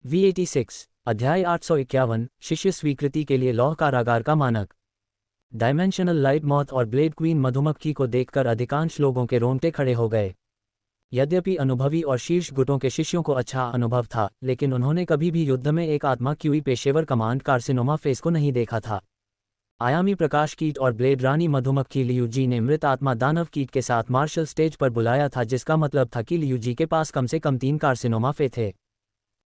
V86 अध्याय 851 शिष्य स्वीकृति के लिए लौह कारागार का मानक। डायमेंशनल लाइट मॉथ और ब्लेड क्वीन मधुमक्खी को देखकर अधिकांश लोगों के रोंगटे खड़े हो गए। यद्यपि अनुभवी और शीर्ष गुटों के शिष्यों को अच्छा अनुभव था, लेकिन उन्होंने कभी भी युद्ध में एक आत्मा क्यूई पेशेवर कमांड कार्सिनोमा फेस को नहीं देखा था। आयामी प्रकाश कीट और ब्लेड रानी मधुमक्खी लियूजी ने मृत आत्मा दानव कीट के साथ मार्शल स्टेज पर बुलाया था, जिसका मतलब था कि लियूजी के पास कम से कम 3 कार्सिनोमा फे थे।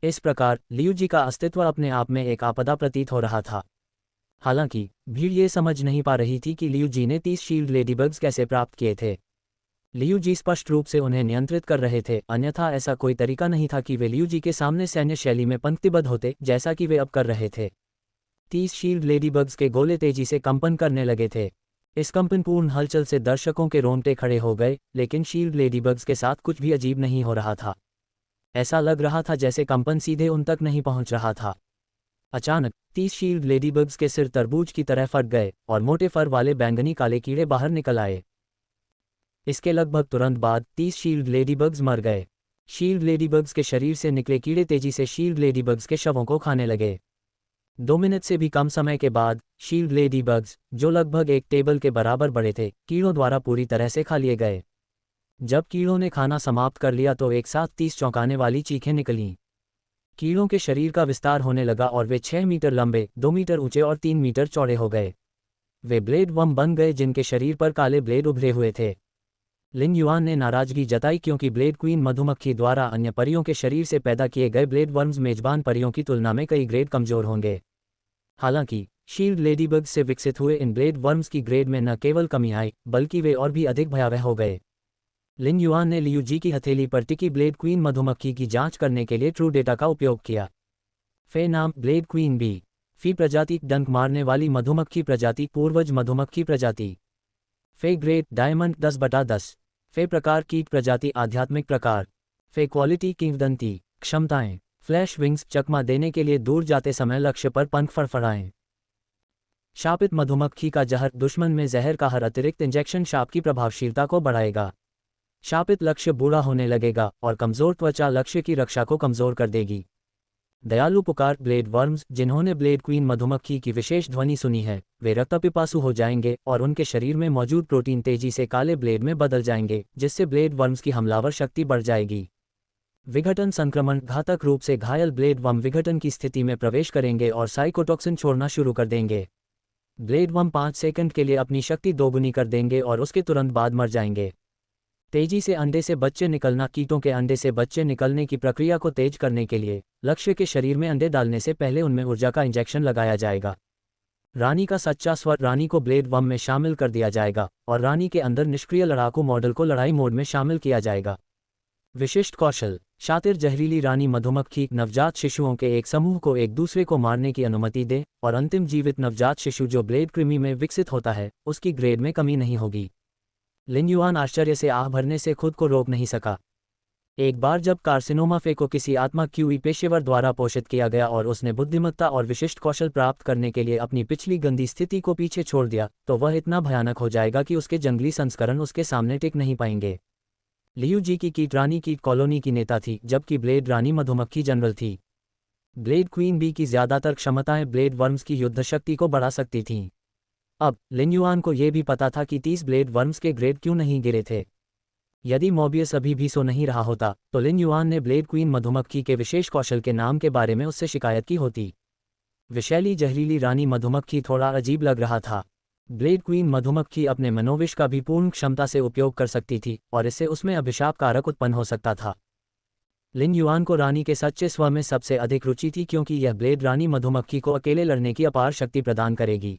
इस प्रकार लियूजी का अस्तित्व अपने आप में एक आपदा प्रतीत हो रहा था। हालांकि भीड़ ये समझ नहीं पा रही थी कि लियूजी ने 30 शील्ड लेडीबग्स कैसे प्राप्त किए थे। लियूजी स्पष्ट रूप से उन्हें नियंत्रित कर रहे थे, अन्यथा ऐसा कोई तरीका नहीं था कि वे लियूजी के सामने सैन्य शैली में पंक्तिबद्ध होते, जैसा कि वे अब कर रहे थे। 30 शील्ड लेडीबग्स के गोले तेजी से कंपन करने लगे थे। इस कंपनपूर्ण हलचल से दर्शकों के रोंगटे खड़े हो गए, लेकिन शील्ड लेडीबग्स के साथ कुछ भी अजीब नहीं हो रहा था। ऐसा लग रहा था जैसे कंपन सीधे उन तक नहीं पहुंच रहा था। अचानक 30 शील्ड लेडीबग्स के सिर तरबूज की तरह फट गए और मोटे फर वाले बैंगनी काले कीड़े बाहर निकल आए। इसके लगभग तुरंत बाद 30 शील्ड लेडीबग्स मर गए। शील्ड लेडीबग्स के शरीर से निकले कीड़े तेजी से शील्ड लेडीबग्स के शवों को खाने लगे। 2 मिनट से भी कम समय के बाद शील्ड लेडीबग्स, जो लगभग एक टेबल के बराबर बड़े थे, कीड़ों द्वारा पूरी तरह से खा लिए गए। जब कीड़ों ने खाना समाप्त कर लिया तो एक साथ 30 चौंकाने वाली चीखें निकलीं। कीड़ों के शरीर का विस्तार होने लगा और वे 6 मीटर लंबे, 2 मीटर ऊंचे और 3 मीटर चौड़े हो गए। वे ब्लेड वर्म बन गए जिनके शरीर पर काले ब्लेड उभरे हुए थे। लिन युआन ने नाराजगी जताई क्योंकि ब्लेड क्वीन मधुमक्खी द्वारा अन्य परियों के शरीर से पैदा किए गए ब्लेड वर्म्स मेजबान परियों की तुलना में कई ग्रेड कमजोर होंगे। हालांकि शील्ड लेडीबग से विकसित हुए इन ब्लेड वर्म्स की ग्रेड में न केवल कमी आई, बल्कि वे और भी अधिक भयावह हो गए। लिन युआन ने लियूजी की हथेली पर टिकी ब्लेड क्वीन मधुमक्खी की जांच करने के लिए ट्रू डेटा का उपयोग किया। फे नाम ब्लेड क्वीन बी। फी प्रजाति डंक मारने वाली मधुमक्खी प्रजाति पूर्वज मधुमक्खी प्रजाति। फे ग्रेट डायमंड 10/10। फे प्रकार कीट प्रजाति आध्यात्मिक प्रकार। फे क्वालिटी किंवदंती क्षमताएं फ्लैश विंग्स चकमा देने के लिए दूर जाते समय लक्ष्य पर पंख फड़फड़ाएं। शापित मधुमक्खी का जहर दुश्मन में जहर का हर अतिरिक्त इंजेक्शन शाप की प्रभावशीलता को बढ़ाएगा। शापित लक्ष्य बूढ़ा होने लगेगा और कमजोर त्वचा लक्ष्य की रक्षा को कमजोर कर देगी। दयालु पुकार ब्लेड वर्म्स, जिन्होंने ब्लेड क्वीन मधुमक्खी की विशेष ध्वनि सुनी है, वे रक्तपिपासु हो जाएंगे और उनके शरीर में मौजूद प्रोटीन तेजी से काले ब्लेड में बदल जाएंगे, जिससे ब्लेड वर्म्स की हमलावर शक्ति बढ़ जाएगी। विघटन संक्रमण घातक रूप से घायल ब्लेड वर्म विघटन की स्थिति में प्रवेश करेंगे और साइकोटॉक्सिन छोड़ना शुरू कर देंगे। ब्लेड वर्म 5 सेकंड के लिए अपनी शक्ति दोगुनी कर देंगे और उसके तुरंत बाद मर जाएंगे। तेजी से अंडे से बच्चे निकलना कीटों के अंडे से बच्चे निकलने की प्रक्रिया को तेज करने के लिए लक्ष्य के शरीर में अंडे डालने से पहले उनमें ऊर्जा का इंजेक्शन लगाया जाएगा। रानी का सच्चा स्वर रानी को ब्लेड वर्म में शामिल कर दिया जाएगा और रानी के अंदर निष्क्रिय लड़ाकू मॉडल को लड़ाई मोड में शामिल किया जाएगा। विशिष्ट कौशल शातिर जहरीली रानी मधुमक्खी नवजात शिशुओं के एक समूह को एक दूसरे को मारने की अनुमति दे और अंतिम जीवित नवजात शिशु जो ब्लेड कृमि में विकसित होता है, उसकी ग्रेड में कमी नहीं होगी। लिन युआन आश्चर्य से आह भरने से खुद को रोक नहीं सका। एक बार जब कार्सिनोमा फे को किसी आत्मा क्यूई पेशेवर द्वारा पोषित किया गया और उसने बुद्धिमत्ता और विशिष्ट कौशल प्राप्त करने के लिए अपनी पिछली गंदी स्थिति को पीछे छोड़ दिया, तो वह इतना भयानक हो जाएगा कि उसके जंगली संस्करण उसके सामने टिक नहीं पाएंगे। लियूजी की कीट रानी कीट कॉलोनी की नेता थी, जबकि ब्लेड रानी मधुमक्खी जनरल थी। ब्लेड क्वीन बी की ज्यादातर क्षमताएं ब्लेड वर्म्स की युद्ध शक्ति को बढ़ा सकती थीं। अब लिन युआन को यह भी पता था कि 30 ब्लेड वर्म्स के ग्रेड क्यों नहीं गिरे थे। यदि मोबियस अभी भी सो नहीं रहा होता, तो लिन युआन ने ब्लेड क्वीन मधुमक्खी के विशेष कौशल के नाम के बारे में उससे शिकायत की होती। विषैली जहरीली रानी मधुमक्खी थोड़ा अजीब लग रहा था। ब्लेड क्वीन मधुमक्खी अपने मनोविष का भी पूर्ण क्षमता से उपयोग कर सकती थी और इससे उसमें अभिशाप कारक उत्पन्न हो सकता था। लिन युआन को रानी के सच्चे स्व में सबसे अधिक रुचि थी, क्योंकि यह ब्लेड रानी मधुमक्खी को अकेले लड़ने की अपार शक्ति प्रदान करेगी।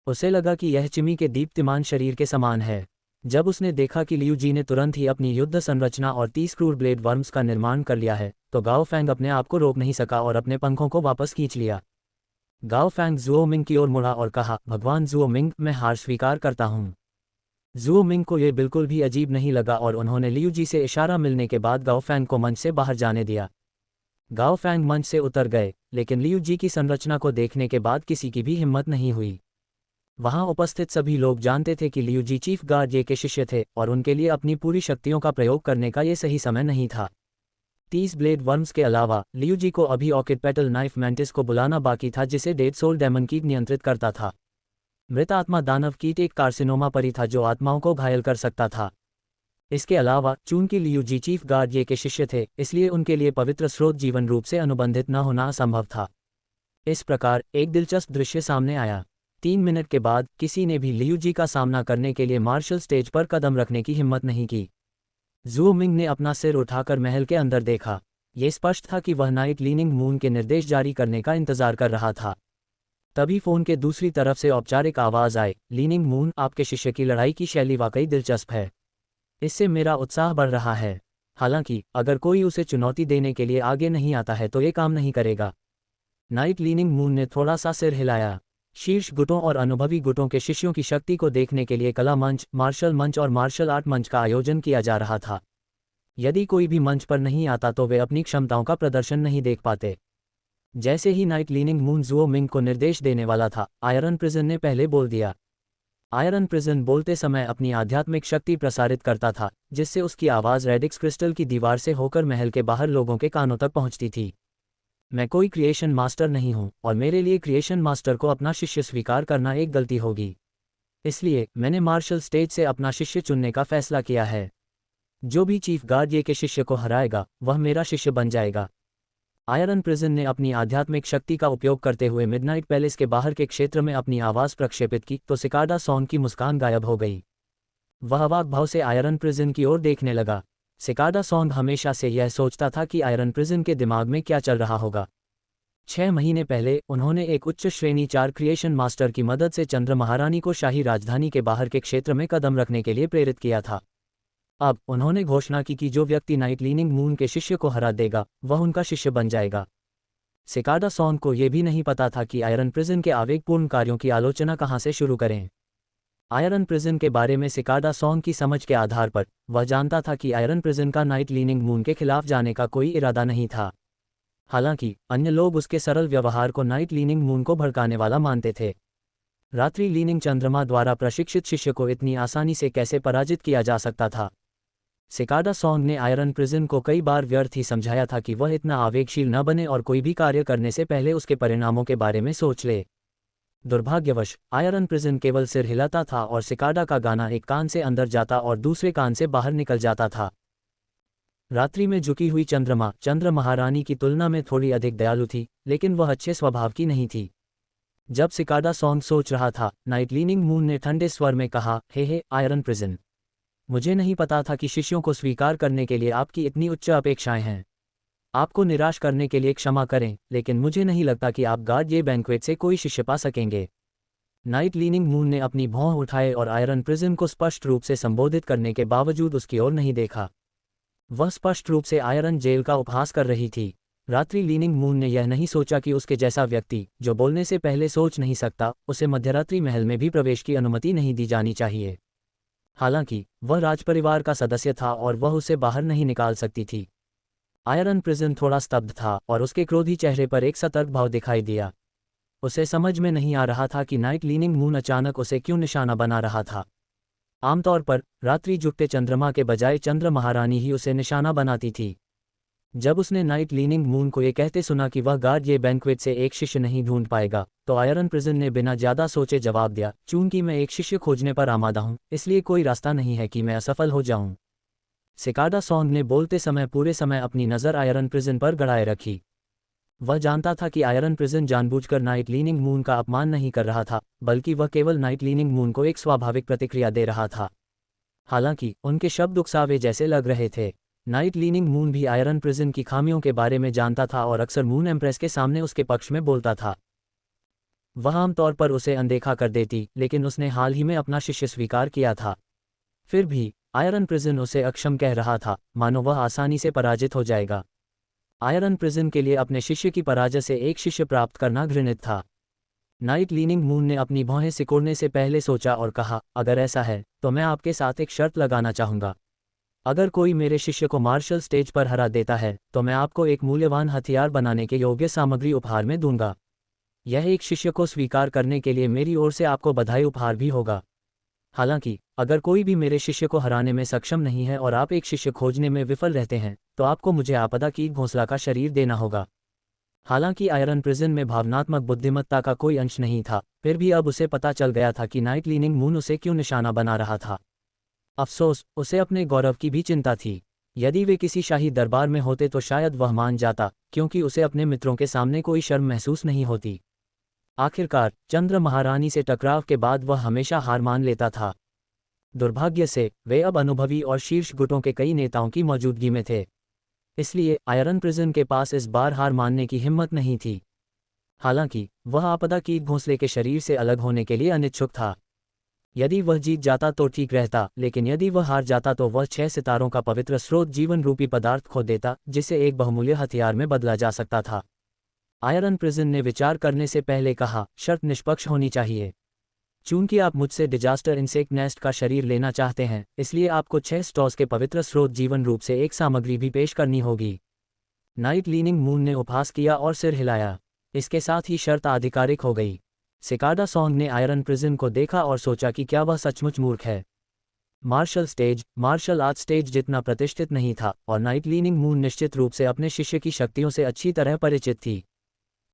उसे लगा कि यह चिमी के दीप्तिमान शरीर के समान है। जब उसने देखा कि लियूजी ने तुरंत ही अपनी युद्ध संरचना और 30 क्रूर ब्लेड वर्म्स का निर्माण कर लिया है, तो गाओ फैंग अपने आप को रोक नहीं सका और अपने पंखों को वापस खींच लिया। गाओ फैंग जुओ मिंग की ओर मुड़ा और कहा, भगवान जुओ मिंग, मैं हार स्वीकार करता हूँ। जुओ मिंग को यह बिल्कुल भी अजीब नहीं लगा और उन्होंने लियूजी से इशारा मिलने के बाद गाओ फैंग को मंच से बाहर जाने दिया। गाओ फैंग मंच से उतर गए, लेकिन लियूजी की संरचना को देखने के बाद किसी की भी हिम्मत नहीं हुई। वहां उपस्थित सभी लोग जानते थे कि लियूजी चीफ गार्ड ये के शिष्य थे और उनके लिए अपनी पूरी शक्तियों का प्रयोग करने का ये सही समय नहीं था। 30 ब्लेड वर्म्स के अलावा लियूजी को अभी ऑर्किड पेटल नाइफ मैंटिस को बुलाना बाकी था, जिसे डेड सोल डेमन कीट नियंत्रित करता था। मृत आत्मा दानव कीट एक कार्सिनोमा परी था जो आत्माओं को घायल कर सकता था। इसके अलावा चूंकि लियूजी चीफ गार्ड ये के शिष्य थे, इसलिए उनके लिए पवित्र स्रोत जीवन रूप से अनुबंधित न होना असंभव था। इस प्रकार एक दिलचस्प दृश्य सामने आया। 3 मिनट के बाद किसी ने भी लियूजी का सामना करने के लिए मार्शल स्टेज पर कदम रखने की हिम्मत नहीं की। ज़ुओ मिंग ने अपना सिर उठाकर महल के अंदर देखा। ये स्पष्ट था कि वह नाइट लीनिंग मून के निर्देश जारी करने का इंतजार कर रहा था। तभी फोन के दूसरी तरफ से औपचारिक आवाज आए, लीनिंग मून, आपके शिष्य की लड़ाई की शैली वाकई दिलचस्प है। इससे मेरा उत्साह बढ़ रहा है। हालांकि अगर कोई उसे चुनौती देने के लिए आगे नहीं आता है तो ये काम नहीं करेगा। नाइट लीनिंग मून ने थोड़ा सा सिर हिलाया। शीर्ष गुटों और अनुभवी गुटों के शिष्यों की शक्ति को देखने के लिए कला मंच, मार्शल मंच और मार्शल आर्ट मंच का आयोजन किया जा रहा था। यदि कोई भी मंच पर नहीं आता तो वे अपनी क्षमताओं का प्रदर्शन नहीं देख पाते। जैसे ही नाइट लीनिंग मून ज़ुओ मिंग को निर्देश देने वाला था, आयरन प्रिजन ने पहले बोल दिया। आयरन प्रिजन बोलते समय अपनी आध्यात्मिक शक्ति प्रसारित करता था, जिससे उसकी आवाज़ रेडिक्स क्रिस्टल की दीवार से होकर महल के बाहर लोगों के कानों तक पहुंचती थी। मैं कोई क्रिएशन मास्टर नहीं हूं और मेरे लिए क्रिएशन मास्टर को अपना शिष्य स्वीकार करना एक गलती होगी। इसलिए मैंने मार्शल स्टेज से अपना शिष्य चुनने का फैसला किया है। जो भी चीफ गार्ड ये के शिष्य को हराएगा वह मेरा शिष्य बन जाएगा। आयरन प्रिजन ने अपनी आध्यात्मिक शक्ति का उपयोग करते हुए मिडनाइट पैलेस के बाहर के क्षेत्र में अपनी आवाज़ प्रक्षेपित की तो सिकाडा सॉन्ग की मुस्कान गायब हो गई। वह अवाक भाव से आयरन प्रिजन की ओर देखने लगा। सिकाडा सॉन्ग हमेशा से यह सोचता था कि आयरन प्रिजन के दिमाग में क्या चल रहा होगा। 6 महीने पहले उन्होंने एक उच्च श्रेणी 4 क्रिएशन मास्टर की मदद से चंद्र महारानी को शाही राजधानी के बाहर के क्षेत्र में कदम रखने के लिए प्रेरित किया था। अब उन्होंने घोषणा की कि जो व्यक्ति नाइट लीनिंग मून के शिष्य को हरा देगा वह उनका शिष्य बन जाएगा। सिकाडा सॉन्ग को यह भी नहीं पता था कि आयरन प्रिजन के आवेगपूर्ण कार्यों की आलोचना कहां से शुरू करें। आयरन प्रिजन के बारे में सिकाडा सॉन्ग की समझ के आधार पर वह जानता था कि आयरन प्रिजन का नाइट लीनिंग मून के खिलाफ जाने का कोई इरादा नहीं था। हालांकि अन्य लोग उसके सरल व्यवहार को नाइट लीनिंग मून को भड़काने वाला मानते थे। रात्रि लीनिंग चंद्रमा द्वारा प्रशिक्षित शिष्य को इतनी आसानी से कैसे पराजित किया जा सकता था। सिकाडा सॉन्ग ने आयरन प्रिजन को कई बार व्यर्थ ही समझाया था कि वह इतना आवेगशील न बने और कोई भी कार्य करने से पहले उसके परिणामों के बारे में सोच ले। दुर्भाग्यवश आयरन प्रिजन केवल सिर हिलाता था और सिकाडा का गाना एक कान से अंदर जाता और दूसरे कान से बाहर निकल जाता था। रात्रि में झुकी हुई चंद्रमा चंद्र महारानी की तुलना में थोड़ी अधिक दयालु थी, लेकिन वह अच्छे स्वभाव की नहीं थी। जब सिकाडा सॉन्ग सोच रहा था, नाइट लीनिंग मून ने ठंडे स्वर में कहा, हे आयरन प्रिजन, मुझे नहीं पता था कि शिष्यों को स्वीकार करने के लिए आपकी इतनी उच्च अपेक्षाएं हैं। आपको निराश करने के लिए क्षमा करें, लेकिन मुझे नहीं लगता कि आप गार्ड ये बैंक्वेट से कोई शिष्य पा सकेंगे। नाइट लीनिंग मून ने अपनी भौं उठाए और आयरन प्रिजन को स्पष्ट रूप से संबोधित करने के बावजूद उसकी ओर नहीं देखा। वह स्पष्ट रूप से आयरन जेल का उपहास कर रही थी। रात्रि लीनिंग मून ने यह नहीं सोचा कि उसके जैसा व्यक्ति जो बोलने से पहले सोच नहीं सकता, उसे मध्यरात्रि महल में भी प्रवेश की अनुमति नहीं दी जानी चाहिए। हालांकि वह राजपरिवार का सदस्य था और वह उसे बाहर नहीं निकाल सकती थी। आयरन प्रिजन थोड़ा स्तब्ध था और उसके क्रोधी चेहरे पर एक सतर्क भाव दिखाई दिया। उसे समझ में नहीं आ रहा था कि नाइट लीनिंग मून अचानक उसे क्यों निशाना बना रहा था। आमतौर पर रात्रि झुकते चंद्रमा के बजाय चंद्र महारानी ही उसे निशाना बनाती थी। जब उसने नाइट लीनिंग मून को ये कहते सुना कि वह गार्ड ये बैंक्वेट से एक शिष्य नहीं ढूंढ पाएगा, तो आयरन प्रिजन ने बिना ज्यादा सोचे जवाब दिया, चूंकि मैं एक शिष्य खोजने पर आमादा हूं, इसलिए कोई रास्ता नहीं है कि मैं असफल हो जाऊं। सिकाडा सॉन्ग ने बोलते समय पूरे समय अपनी नज़र आयरन प्रिजन पर गड़ाए रखी। वह जानता था कि आयरन प्रिजन जानबूझकर नाइट लीनिंग मून का अपमान नहीं कर रहा था, बल्कि वह केवल नाइट लीनिंग मून को एक स्वाभाविक प्रतिक्रिया दे रहा था। हालांकि उनके शब्द उकसावे जैसे लग रहे थे। नाइट लीनिंग मून भी आयरन प्रिजन की खामियों के बारे में जानता था और अक्सर मून एम्प्रेस के सामने उसके पक्ष में बोलता था। वह आमतौर पर उसे अनदेखा कर देती, लेकिन उसने हाल ही में अपना शिष्य स्वीकार किया था। फिर भी आयरन प्रिजन उसे अक्षम कह रहा था, मानो वह आसानी से पराजित हो जाएगा। आयरन प्रिजन के लिए अपने शिष्य की पराजय से एक शिष्य प्राप्त करना घृणित था। नाइट लीनिंग मून ने अपनी भौहें सिकोड़ने से पहले सोचा और कहा, अगर ऐसा है तो मैं आपके साथ एक शर्त लगाना चाहूँगा। अगर कोई मेरे शिष्य को मार्शल स्टेज पर हरा देता है तो मैं आपको एक मूल्यवान हथियार बनाने के योग्य सामग्री उपहार में दूंगा। यह एक शिष्य को स्वीकार करने के लिए मेरी ओर से आपको बधाई उपहार भी होगा। हालांकि अगर कोई भी मेरे शिष्य को हराने में सक्षम नहीं है और आप एक शिष्य खोजने में विफल रहते हैं तो आपको मुझे आपदा की घोंसला का शरीर देना होगा। हालांकि आयरन प्रिजन में भावनात्मक बुद्धिमत्ता का कोई अंश नहीं था, फिर भी अब उसे पता चल गया था कि नाइट लीनिंग मून उसे क्यों निशाना बना रहा था। अफसोस, उसे अपने गौरव की भी चिंता थी। यदि वे किसी शाही दरबार में होते तो शायद वह मान जाता, क्योंकि उसे अपने मित्रों के सामने कोई शर्म महसूस नहीं होती। आखिरकार चंद्र महारानी से टकराव के बाद वह हमेशा हार मान लेता था। दुर्भाग्य से वे अब अनुभवी और शीर्ष गुटों के कई नेताओं की मौजूदगी में थे, इसलिए आयरन प्रिजन के पास इस बार हार मानने की हिम्मत नहीं थी। हालांकि वह आपदा की घोंसले के शरीर से अलग होने के लिए अनिच्छुक था। यदि वह जीत जाता तो ठीक रहता, लेकिन यदि वह हार जाता तो वह 6 सितारों का पवित्र स्रोत जीवन रूपी पदार्थ खो देता, जिसे एक बहुमूल्य हथियार में बदला जा सकता था। आयरन प्रिजन ने विचार करने से पहले कहा, शर्त निष्पक्ष होनी चाहिए। चूंकि आप मुझसे डिजास्टर इंसेक्ट नेस्ट का शरीर लेना चाहते हैं, इसलिए आपको 6 स्टॉस के पवित्र स्रोत जीवन रूप से एक सामग्री भी पेश करनी होगी। नाइट लीनिंग मून ने उपहास किया और सिर हिलाया। इसके साथ ही शर्त आधिकारिक हो गई। सिकाडा सॉन्ग ने आयरन प्रिजन को देखा और सोचा कि क्या वह सचमुच मूर्ख है। मार्शल आर्ट स्टेज जितना प्रतिष्ठित नहीं था और नाइट लीनिंग मून निश्चित रूप से अपने शिष्य की शक्तियों से अच्छी तरह परिचित थी।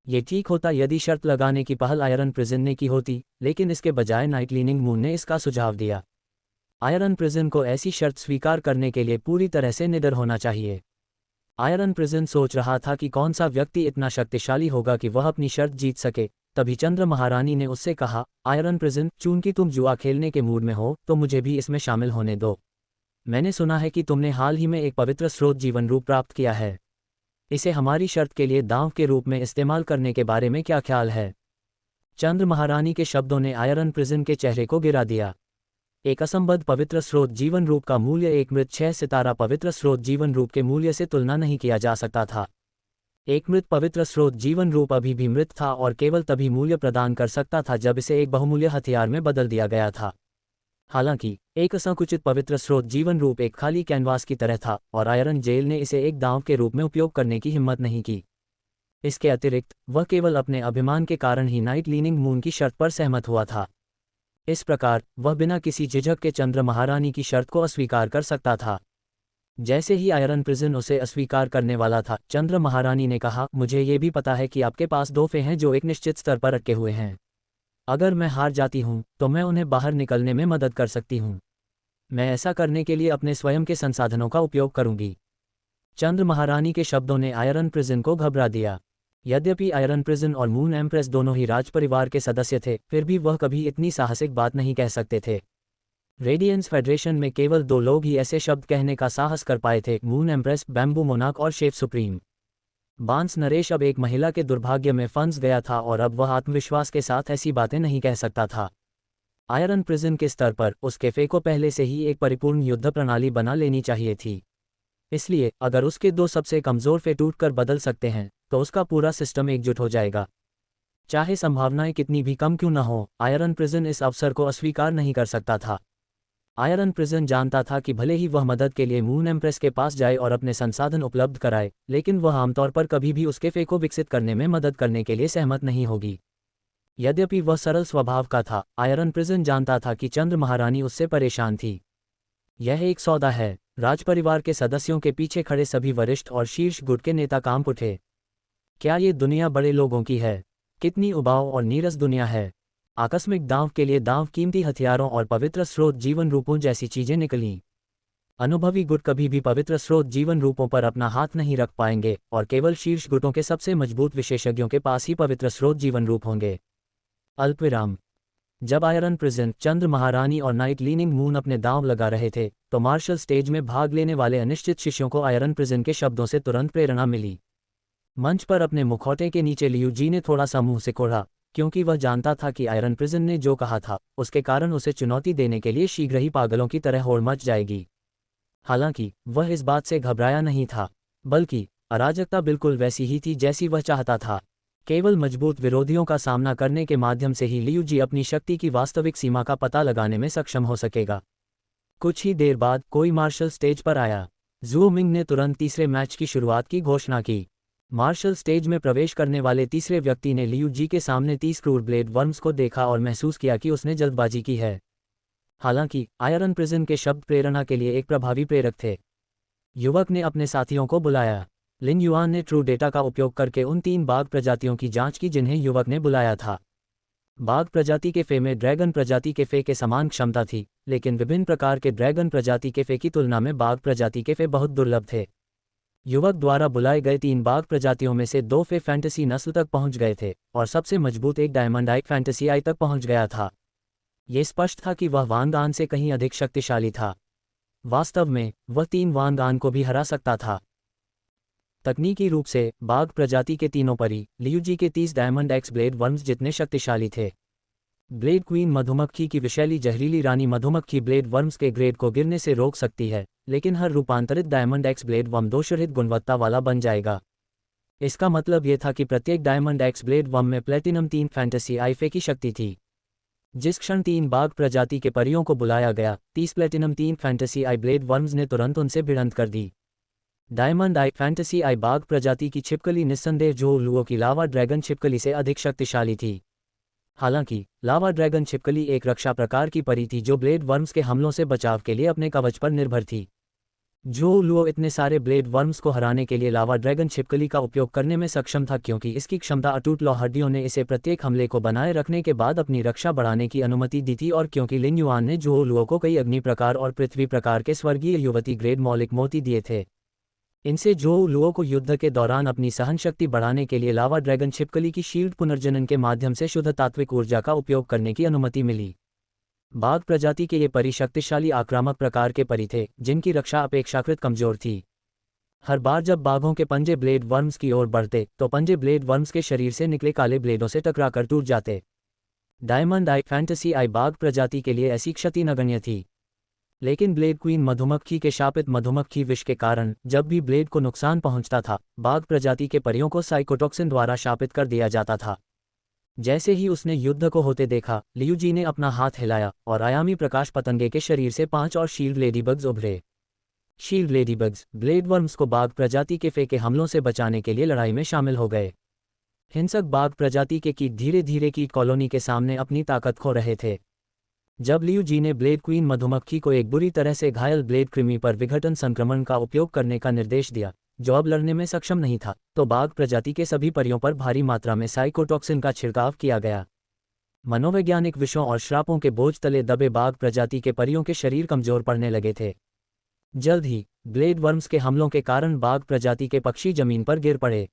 ये ठीक होता यदि शर्त लगाने की पहल आयरन प्रिजन ने की होती, लेकिन इसके बजाय नाइट लीनिंग मून ने इसका सुझाव दिया। आयरन प्रिजन को ऐसी शर्त स्वीकार करने के लिए पूरी तरह से निडर होना चाहिए। आयरन प्रिजन सोच रहा था कि कौन सा व्यक्ति इतना शक्तिशाली होगा कि वह अपनी शर्त जीत सके। तभी चंद्र महारानी ने उससे कहा, आयरन प्रिजन, चूंकि तुम जुआ खेलने के मूड में हो तो मुझे भी इसमें शामिल होने दो। मैंने सुना है कि तुमने हाल ही में एक पवित्र स्रोत जीवन रूप प्राप्त किया है। इसे हमारी शर्त के लिए दांव के रूप में इस्तेमाल करने के बारे में क्या ख्याल है? चंद्र महारानी के शब्दों ने आयरन प्रिजन के चेहरे को गिरा दिया। एक असंबद्ध पवित्र स्रोत जीवन रूप का मूल्य एक मृत 6 सितारा पवित्र स्रोत जीवन रूप के मूल्य से तुलना नहीं किया जा सकता था। एक मृत पवित्र स्रोत जीवन रूप अभी भी मृत था और केवल तभी मूल्य प्रदान कर सकता था जब इसे एक बहुमूल्य हथियार में बदल दिया गया था। हालांकि एक असंकुचित पवित्र स्रोत जीवन रूप एक खाली कैनवास की तरह था और आयरन जेल ने इसे एक दांव के रूप में उपयोग करने की हिम्मत नहीं की। इसके अतिरिक्त वह केवल अपने अभिमान के कारण ही नाइट लीनिंग मून की शर्त पर सहमत हुआ था। इस प्रकार वह बिना किसी झिझक के चंद्र महारानी की शर्त को अस्वीकार कर सकता था। जैसे ही आयरन प्रिजन उसे अस्वीकार करने वाला था, चंद्र महारानी ने कहा, मुझे ये भी पता है कि आपके पास तोहफे हैं जो एक निश्चित स्तर पर अटके हुए हैं। अगर मैं हार जाती हूँ तो मैं उन्हें बाहर निकलने में मदद कर सकती हूँ। मैं ऐसा करने के लिए अपने स्वयं के संसाधनों का उपयोग करूंगी। चंद्र महारानी के शब्दों ने आयरन प्रिजन को घबरा दिया। यद्यपि आयरन प्रिजन और मून एम्प्रेस दोनों ही राजपरिवार के सदस्य थे, फिर भी वह कभी इतनी साहसिक बात नहीं कह सकते थे। रेडियंस फेडरेशन में केवल 2 लोग ही ऐसे शब्द कहने का साहस कर पाए थे, मून एम्प्रेस, बैम्बू मोनाक और शेफ सुप्रीम। बांस नरेश अब एक महिला के दुर्भाग्य में फंस गया था और अब वह आत्मविश्वास के साथ ऐसी बातें नहीं कह सकता था। आयरन प्रिजन के स्तर पर उस कैफे को पहले से ही एक परिपूर्ण युद्ध प्रणाली बना लेनी चाहिए थी। इसलिए अगर उसके 2 सबसे कमज़ोर फे टूटकर बदल सकते हैं तो उसका पूरा सिस्टम एकजुट हो जाएगा। चाहे संभावनाएं कितनी भी कम क्यों न हो, आयरन प्रिजन इस अवसर को अस्वीकार नहीं कर सकता था। आयरन प्रिजन जानता था कि भले ही वह मदद के लिए मून एम्प्रेस के पास जाए और अपने संसाधन उपलब्ध कराए, लेकिन वह आमतौर पर कभी भी उसके फे को विकसित करने में मदद करने के लिए सहमत नहीं होगी। यद्यपि वह सरल स्वभाव का था, आयरन प्रिजन जानता था कि चंद्र महारानी उससे परेशान थी। यह एक सौदा है। राजपरिवार के सदस्यों के पीछे खड़े सभी वरिष्ठ और शीर्ष गुट के नेता कांप उठे। क्या ये दुनिया बड़े लोगों की है? कितनी उबाऊ और नीरस दुनिया है। आकस्मिक दांव के लिए दांव, कीमती हथियारों और पवित्र स्रोत जीवन रूपों जैसी चीजें निकलीं। अनुभवी गुट कभी भी पवित्र स्रोत जीवन रूपों पर अपना हाथ नहीं रख पाएंगे और केवल शीर्ष गुटों के सबसे मजबूत विशेषज्ञों के पास ही पवित्र स्रोत जीवन रूप होंगे। अल्पविराम। जब आयरन प्रिजन, चंद्र महारानी और नाइट लीनिंग मून अपने दांव लगा रहे थे तो मार्शल स्टेज में भाग लेने वाले अनिश्चित शिष्यों को आयरन प्रिजन के शब्दों से तुरंत प्रेरणा मिली। मंच पर अपने मुखौटे के नीचे लियू जी ने थोड़ा सा मुंह सिकोड़ा, क्योंकि वह जानता था कि आयरन प्रिजन ने जो कहा था उसके कारण उसे चुनौती देने के लिए शीघ्र ही पागलों की तरह होड़ मच जाएगी। हालांकि वह इस बात से घबराया नहीं था, बल्कि अराजकता बिल्कुल वैसी ही थी जैसी वह चाहता था। केवल मजबूत विरोधियों का सामना करने के माध्यम से ही लियू जी अपनी शक्ति की वास्तविक सीमा का पता लगाने में सक्षम हो सकेगा। कुछ ही देर बाद कोई मार्शल स्टेज पर आया। ज़ू मिंग ने तुरंत तीसरे मैच की शुरुआत की घोषणा की। मार्शल स्टेज में प्रवेश करने वाले तीसरे व्यक्ति ने लियू जी के सामने 30 क्रूर ब्लेड वर्म्स को देखा और महसूस किया कि उसने जल्दबाजी की है। हालांकि आयरन प्रिजन के शब्द प्रेरणा के लिए एक प्रभावी प्रेरक थे। युवक ने अपने साथियों को बुलाया। लिन युआन ने ट्रू डेटा का उपयोग करके उन 3 बाघ प्रजातियों की जांच की जिन्हें युवक ने बुलाया था। बाघ प्रजाति के फे में ड्रैगन प्रजाति के फे के समान क्षमता थी, लेकिन विभिन्न प्रकार के ड्रैगन प्रजाति के फे की तुलना में बाघ प्रजाति के फे बहुत दुर्लभ थे। युवक द्वारा बुलाए गए 3 बाघ प्रजातियों में से 2 फे फैंटेसी नस्ल तक पहुंच गए थे और सबसे मजबूत एक डायमंड आई फैंटेसी आई तक पहुंच गया था। ये स्पष्ट था कि वह वांग-आन से कहीं अधिक शक्तिशाली था। वास्तव में वह 3 वांग-आन को भी हरा सकता था। तकनीकी रूप से बाघ प्रजाति के तीनों परी लियूजी के 30 डायमंड एक्स ब्लेड वर्म्स जितने शक्तिशाली थे। ब्लेड क्वीन मधुमक्खी की विषैली जहरीली रानी मधुमक्खी ब्लेड वर्म्स के ग्रेड को गिरने से रोक सकती है, लेकिन हर रूपांतरित डायमंड एक्स ब्लेड वर्म दोषरहित गुणवत्ता वाला बन जाएगा। इसका मतलब यह था कि प्रत्येक डायमंड एक्स ब्लेड वर्म में प्लेटिनम 3 फैंटेसी आई फे की शक्ति थी। जिस क्षण 3 बाघ प्रजाति के परियों को बुलाया गया, 30 प्लेटिनम 3 फैंटेसी आई ब्लेड वर्म्स ने तुरंत उनसे भिड़ंत कर दी। डायमंड आई फैंटेसी आई बाघ प्रजाति की छिपकली निस्संदेह जो लुओ की लावा ड्रैगन छिपकली से अधिक शक्तिशाली थी। हालांकि लावा ड्रैगन छिपकली एक रक्षा प्रकार की परी थी जो ब्लेड वर्म्स के हमलों से बचाव के लिए अपने कवच पर निर्भर थी। जो लुओ इतने सारे ब्लेड वर्म्स को हराने के लिए लावा ड्रैगन छिपकली का उपयोग करने में सक्षम था क्योंकि इसकी क्षमता अटूट लौ हड्डियों ने इसे प्रत्येक हमले को बनाए रखने के बाद अपनी रक्षा बढ़ाने की अनुमति दी थी, और क्योंकि लिन युआन ने जो लुओ को कई अग्नि प्रकार और पृथ्वी प्रकार के स्वर्गीय युवती ग्रेड मौलिक मोती दिए थे। इनसे जो लुओ को युद्ध के दौरान अपनी सहनशक्ति बढ़ाने के लिए लावा ड्रैगन छिपकली की शील्ड पुनर्जनन के माध्यम से शुद्ध तात्विक ऊर्जा का उपयोग करने की अनुमति मिली। बाघ प्रजाति के ये परी शक्तिशाली आक्रामक प्रकार के परी थे जिनकी रक्षा अपेक्षाकृत कमजोर थी। हर बार जब बाघों के पंजे ब्लेड वर्म्स की ओर बढ़ते तो पंजे ब्लेड वर्म्स के शरीर से निकले काले ब्लेडों से टकराकर टूट जाते। डायमंड आई फैंटेसी आई बाघ प्रजाति के लिए ऐसी क्षति नगण्य थी, लेकिन ब्लेड क्वीन मधुमक्खी के शापित मधुमक्खी विष के कारण जब भी ब्लेड को नुकसान पहुंचता था, बाघ प्रजाति के परियों को साइकोटॉक्सिन द्वारा शापित कर दिया जाता था। जैसे ही उसने युद्ध को होते देखा, लियूजी ने अपना हाथ हिलाया और आयामी प्रकाश पतंगे के शरीर से 5 और शील्ड लेडीबग्स उभरे। शील्ड लेडीबग्स ब्लेड वर्म्स को बाघ प्रजाति के फे के हमलों से बचाने के लिए लड़ाई में शामिल हो गए। हिंसक बाघ प्रजाति के कीट धीरे धीरे कीट कॉलोनी के सामने अपनी ताकत खो रहे थे। जब लियूजी ने ब्लेड क्वीन मधुमक्खी को एक बुरी तरह से घायल ब्लेड कृमि पर विघटन संक्रमण का उपयोग करने का निर्देश दिया, जो अब लड़ने में सक्षम नहीं था, तो बाघ प्रजाति के सभी परियों पर भारी मात्रा में साइकोटॉक्सिन का छिड़काव किया गया। मनोवैज्ञानिक विषयों और श्रापों के बोझ तले दबे बाघ प्रजाति के परियों के शरीर कमजोर पड़ने लगे थे। जल्द ही ब्लेड वर्म्स के हमलों के कारण बाघ प्रजाति के पक्षी जमीन पर गिर पड़े।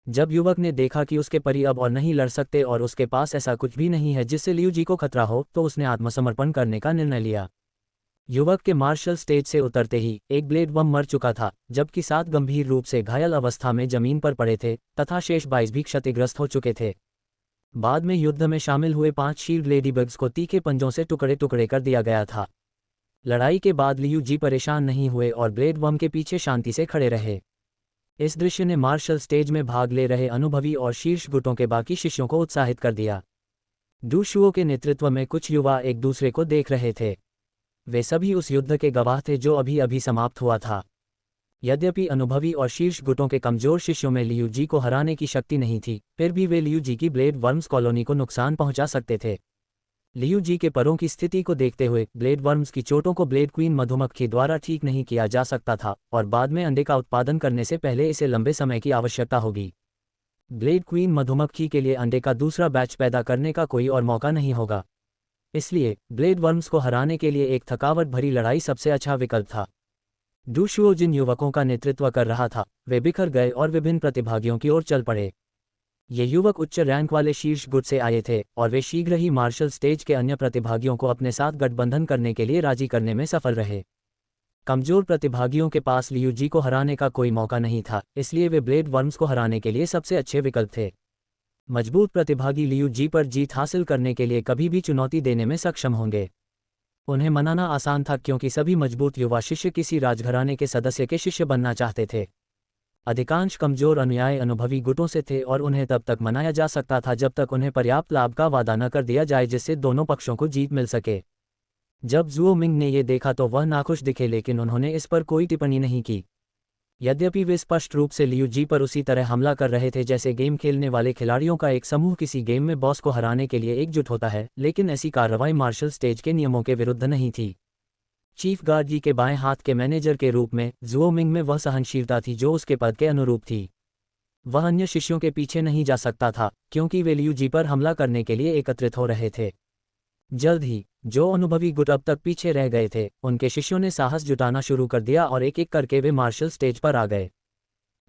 जब युवक ने देखा कि उसके परी अब और नहीं लड़ सकते और उसके पास ऐसा कुछ भी नहीं है जिससे लियूजी को खतरा हो, तो उसने आत्मसमर्पण करने का निर्णय लिया। युवक के मार्शल स्टेज से उतरते ही एक ब्लेड वर्म मर चुका था, जबकि 7 गंभीर रूप से घायल अवस्था में जमीन पर पड़े थे तथा शेष 22 भी क्षतिग्रस्त हो चुके थे। बाद में युद्ध में शामिल हुए 5 शील्ड लेडीबग्स को तीखे पंजों से टुकड़े टुकड़े कर दिया गया था। लड़ाई के बाद लियूजी परेशान नहीं हुए और ब्लेड वर्म के पीछे शांति से खड़े रहे। इस दृश्य ने मार्शल स्टेज में भाग ले रहे अनुभवी और शीर्ष गुटों के बाकी शिष्यों को उत्साहित कर दिया। डूशुओ के नेतृत्व में कुछ युवा एक दूसरे को देख रहे थे। वे सभी उस युद्ध के गवाह थे जो अभी अभी समाप्त हुआ था। यद्यपि अनुभवी और शीर्ष गुटों के कमजोर शिष्यों में लियूजी को हराने की शक्ति नहीं थी, फिर भी वे लियूजी की ब्लेड वर्म्स कॉलोनी को नुकसान पहुंचा सकते थे। लियूजी के परों की स्थिति को देखते हुए ब्लेड वर्म्स की चोटों को ब्लेड क्वीन मधुमक्खी द्वारा ठीक नहीं किया जा सकता था और बाद में अंडे का उत्पादन करने से पहले इसे लंबे समय की आवश्यकता होगी। ब्लेड क्वीन मधुमक्खी के लिए अंडे का दूसरा बैच पैदा करने का कोई और मौका नहीं होगा। इसलिए ब्लेड वर्म्स को हराने के लिए एक थकावट भरी लड़ाई सबसे अच्छा विकल्प था। डूशुओ जिन युवकों का नेतृत्व कर रहा था, वे बिखर गए और विभिन्न प्रतिभागियों की ओर चल पड़े। ये युवक उच्च रैंक वाले शीर्ष गुट से आए थे और वे शीघ्र ही मार्शल स्टेज के अन्य प्रतिभागियों को अपने साथ गठबंधन करने के लिए राजी करने में सफल रहे। कमजोर प्रतिभागियों के पास लियूजी को हराने का कोई मौका नहीं था, इसलिए वे ब्लेड वर्म्स को हराने के लिए सबसे अच्छे विकल्प थे। मजबूत प्रतिभागी लियूजी पर जीत हासिल करने के लिए कभी भी चुनौती देने में सक्षम होंगे। उन्हें मनाना आसान था क्योंकि सभी मजबूत युवा शिष्य किसी राजघराने के सदस्य के शिष्य बनना चाहते थे। अधिकांश कमजोर अनुयायी अनुभवी गुटों से थे और उन्हें तब तक मनाया जा सकता था जब तक उन्हें पर्याप्त लाभ का वादा न कर दिया जाए जिससे दोनों पक्षों को जीत मिल सके। जब जुओ मिंग ने ये देखा तो वह नाखुश दिखे, लेकिन उन्होंने इस पर कोई टिप्पणी नहीं की। यद्यपि वे स्पष्ट रूप से लियू जी पर उसी तरह हमला कर रहे थे जैसे गेम खेलने वाले खिलाड़ियों का एक समूह किसी गेम में बॉस को हराने के लिए एकजुट होता है, लेकिन ऐसी कार्रवाई मार्शल स्टेज के नियमों के विरुद्ध नहीं थी। चीफ गार्ड जी के बाएं हाथ के मैनेजर के रूप में जुओ मिंग में वह सहनशीलता थी जो उसके पद के अनुरूप थी। वह अन्य शिष्यों के पीछे नहीं जा सकता था क्योंकि वे लियू जी पर हमला करने के लिए एकत्रित हो रहे थे। जल्द ही जो अनुभवी गुट अब तक पीछे रह गए थे, उनके शिष्यों ने साहस जुटाना शुरू कर दिया और एक एक करके वे मार्शल स्टेज पर आ गए।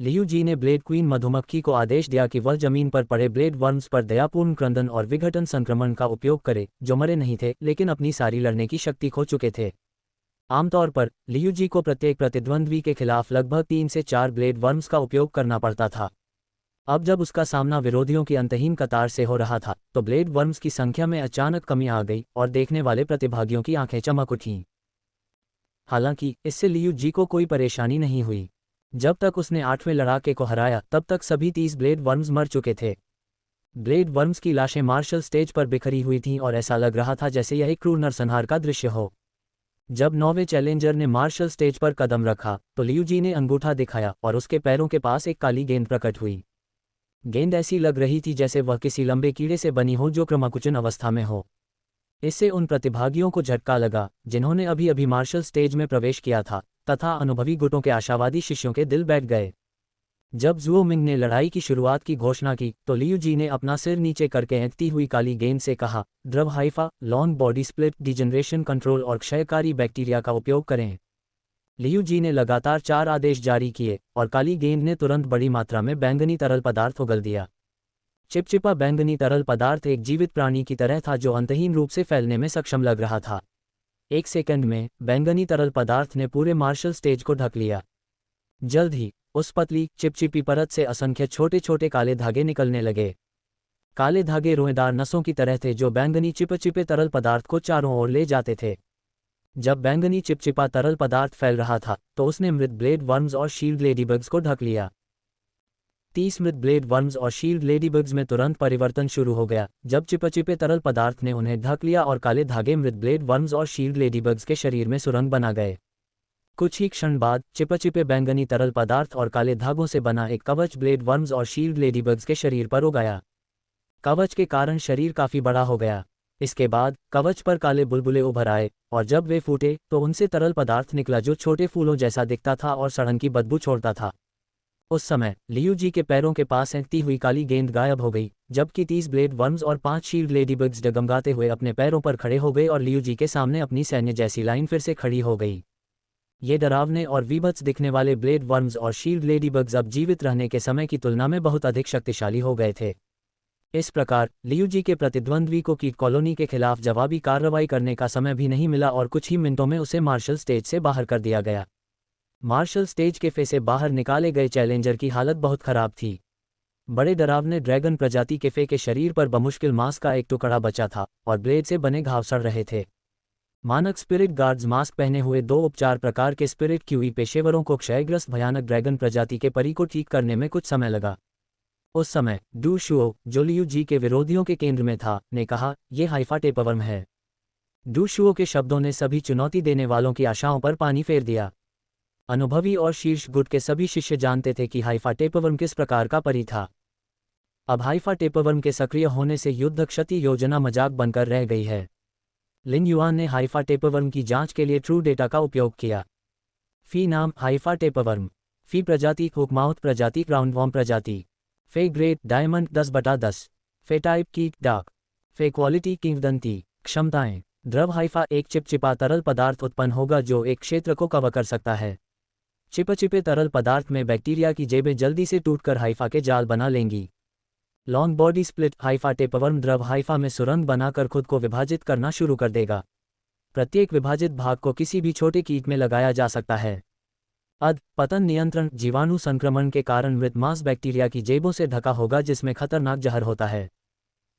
लियू जी ने ब्लेड क्वीन मधुमक्खी को आदेश दिया कि वह जमीन पर पड़े ब्लेड वर्म्स पर दयापूर्ण क्रंदन और विघटन संक्रमण का उपयोग करे, जो मरे नहीं थे लेकिन अपनी सारी लड़ने की शक्ति खो चुके थे। आमतौर पर लियू जी को प्रत्येक प्रतिद्वंद्वी के खिलाफ लगभग 3 से 4 ब्लेड वर्म्स का उपयोग करना पड़ता था। अब जब उसका सामना विरोधियों की अंतहीन कतार से हो रहा था, तो ब्लेड वर्म्स की संख्या में अचानक कमी आ गई और देखने वाले प्रतिभागियों की आंखें चमक उठीं। हालांकि इससे लियू जी को कोई परेशानी नहीं हुई। जब तक उसने 8वें लड़ाके को हराया तब तक सभी 30 ब्लेड वर्म्स मर चुके थे। ब्लेड वर्म्स की लाशें मार्शल स्टेज पर बिखरी हुई थीं और ऐसा लग रहा था जैसे यह एक क्रूर नरसंहार का दृश्य हो। जब 9वें चैलेंजर ने मार्शल स्टेज पर कदम रखा तो लियू जी ने अंगूठा दिखाया और उसके पैरों के पास एक काली गेंद प्रकट हुई। गेंद ऐसी लग रही थी जैसे वह किसी लंबे कीड़े से बनी हो जो क्रमाकुचन अवस्था में हो। इससे उन प्रतिभागियों को झटका लगा जिन्होंने अभी अभी मार्शल स्टेज में प्रवेश किया था, तथा अनुभवी गुटों के आशावादी शिष्यों के दिल बैठ गए। जब जुओ मिंग ने लड़ाई की शुरुआत की घोषणा की तो लियू जी ने अपना सिर नीचे करके ऐंठती हुई काली गेंद से कहा, द्रव Haifa, long body split, degeneration control और क्षयकारी बैक्टीरिया का उपयोग करें। लियू जी ने लगातार 4 आदेश जारी किए और काली गेंद ने तुरंत बड़ी मात्रा में बैंगनी तरल पदार्थ उगल दिया। चिपचिपा बैंगनी तरल पदार्थ एक जीवित प्राणी की तरह था जो अंतहीन रूप से फैलने में सक्षम लग रहा था। 1 सेकंड में बैंगनी तरल पदार्थ ने पूरे मार्शल स्टेज को ढक लिया। जल्द ही उस पतली चिपचिपी परत से असंख्य छोटे छोटे काले धागे निकलने लगे। काले धागे रोएदार नसों की तरह थे जो बैंगनी चिपचिपे तरल पदार्थ को चारों ओर ले जाते थे। जब बैंगनी चिपचिपा तरल पदार्थ फैल रहा था तो उसने मृत ब्लेड वर्म्स और शील्ड लेडीबग्स को ढक लिया। 30 मृत ब्लेड वर्म्स और शील्ड लेडीबग्स में तुरंत परिवर्तन शुरू हो गया जब चिपचिपे तरल पदार्थ ने उन्हें ढक लिया और काले धागे मृत ब्लेड वर्म्स और शील्ड लेडीबग्स के शरीर में सुरंग बना गए। कुछ ही क्षण बाद चिपचिपे बैंगनी तरल पदार्थ और काले धागों से बना एक कवच ब्लेड वर्म्स और शील्ड लेडीबग्स के शरीर पर उगाया। कवच के कारण शरीर काफी बड़ा हो गया। इसके बाद कवच पर काले बुलबुले उभर आए और जब वे फूटे तो उनसे तरल पदार्थ निकला जो छोटे फूलों जैसा दिखता था और सड़न की बदबू छोड़ता था। उस समय लियू जी के पैरों के पास ऐंठती हुई काली गेंद गायब हो गई, जबकि 30 ब्लेड वर्म्स और 5 शील्ड लेडीबग्स डगमगाते हुए अपने पैरों पर खड़े हो गए और लियू जी के सामने अपनी सैन्य जैसी लाइन फिर से खड़ी हो गई। ये डरावने और विभत्स दिखने वाले ब्लेड वर्म्स और शील्ड लेडीबग्स अब जीवित रहने के समय की तुलना में बहुत अधिक शक्तिशाली हो गए थे। इस प्रकार लियू जी के प्रतिद्वंद्वी को कीट कॉलोनी के खिलाफ जवाबी कार्रवाई करने का समय भी नहीं मिला और कुछ ही मिनटों में उसे मार्शल स्टेज से बाहर कर दिया गया। मार्शल स्टेज के से बाहर निकाले गए चैलेंजर की हालत बहुत खराब थी। बड़े डरावने ड्रैगन प्रजाति के के शरीर पर बमुश्किल मांस का एक टुकड़ा बचा था और ब्लेड से बने घाव सड़ रहे थे। मानक स्पिरिट गार्ड्स मास्क पहने हुए 2 उपचार प्रकार के स्पिरिट क्यूई पेशेवरों को क्षयग्रस्त भयानक ड्रैगन प्रजाति के परी को ठीक करने में कुछ समय लगा। उस समय डू शुओ, जो लियू जी के विरोधियों के केंद्र में था, ने कहा, यह हाइफा टेपवर्म है। डू शुओ के शब्दों ने सभी चुनौती देने वालों की आशाओं पर पानी फेर दिया। अनुभवी और शीर्ष गुट के सभी शिष्य जानते थे कि हाइफा टेपवर्म किस प्रकार का परी था। अब हाइफा टेपवर्म के सक्रिय होने से युद्ध क्षति योजना मजाक बनकर रह गई है। लिन युआन ने हाइफा टेपवर्म की जांच के लिए ट्रू डेटा का उपयोग किया। फी नाम हाइफा टेपवर्म, फी प्रजाति हुकमाउथ प्रजाति राउंडवॉर्म प्रजाति, फे ग्रेट डायमंड 10/10, फे टाइप कीट डार्क, फे क्वालिटी किंवदंती। क्षमताएं, द्रव हाइफा एक चिपचिपा तरल पदार्थ उत्पन्न होगा जो एक क्षेत्र को कवर कर सकता है। चिपचिपे तरल पदार्थ में बैक्टीरिया की जेबें जल्दी से टूटकर हाइफा के जाल बना लेंगी। Long body split, Haifa tapeworm द्रव हाइफा में सुरंग बनाकर खुद को विभाजित करना शुरू कर देगा। प्रत्येक विभाजित भाग को किसी भी छोटे कीट में लगाया जा सकता है। पतन नियंत्रण, जीवाणु संक्रमण के कारण मृत मांस बैक्टीरिया की जेबों से ढका होगा जिसमें खतरनाक जहर होता है।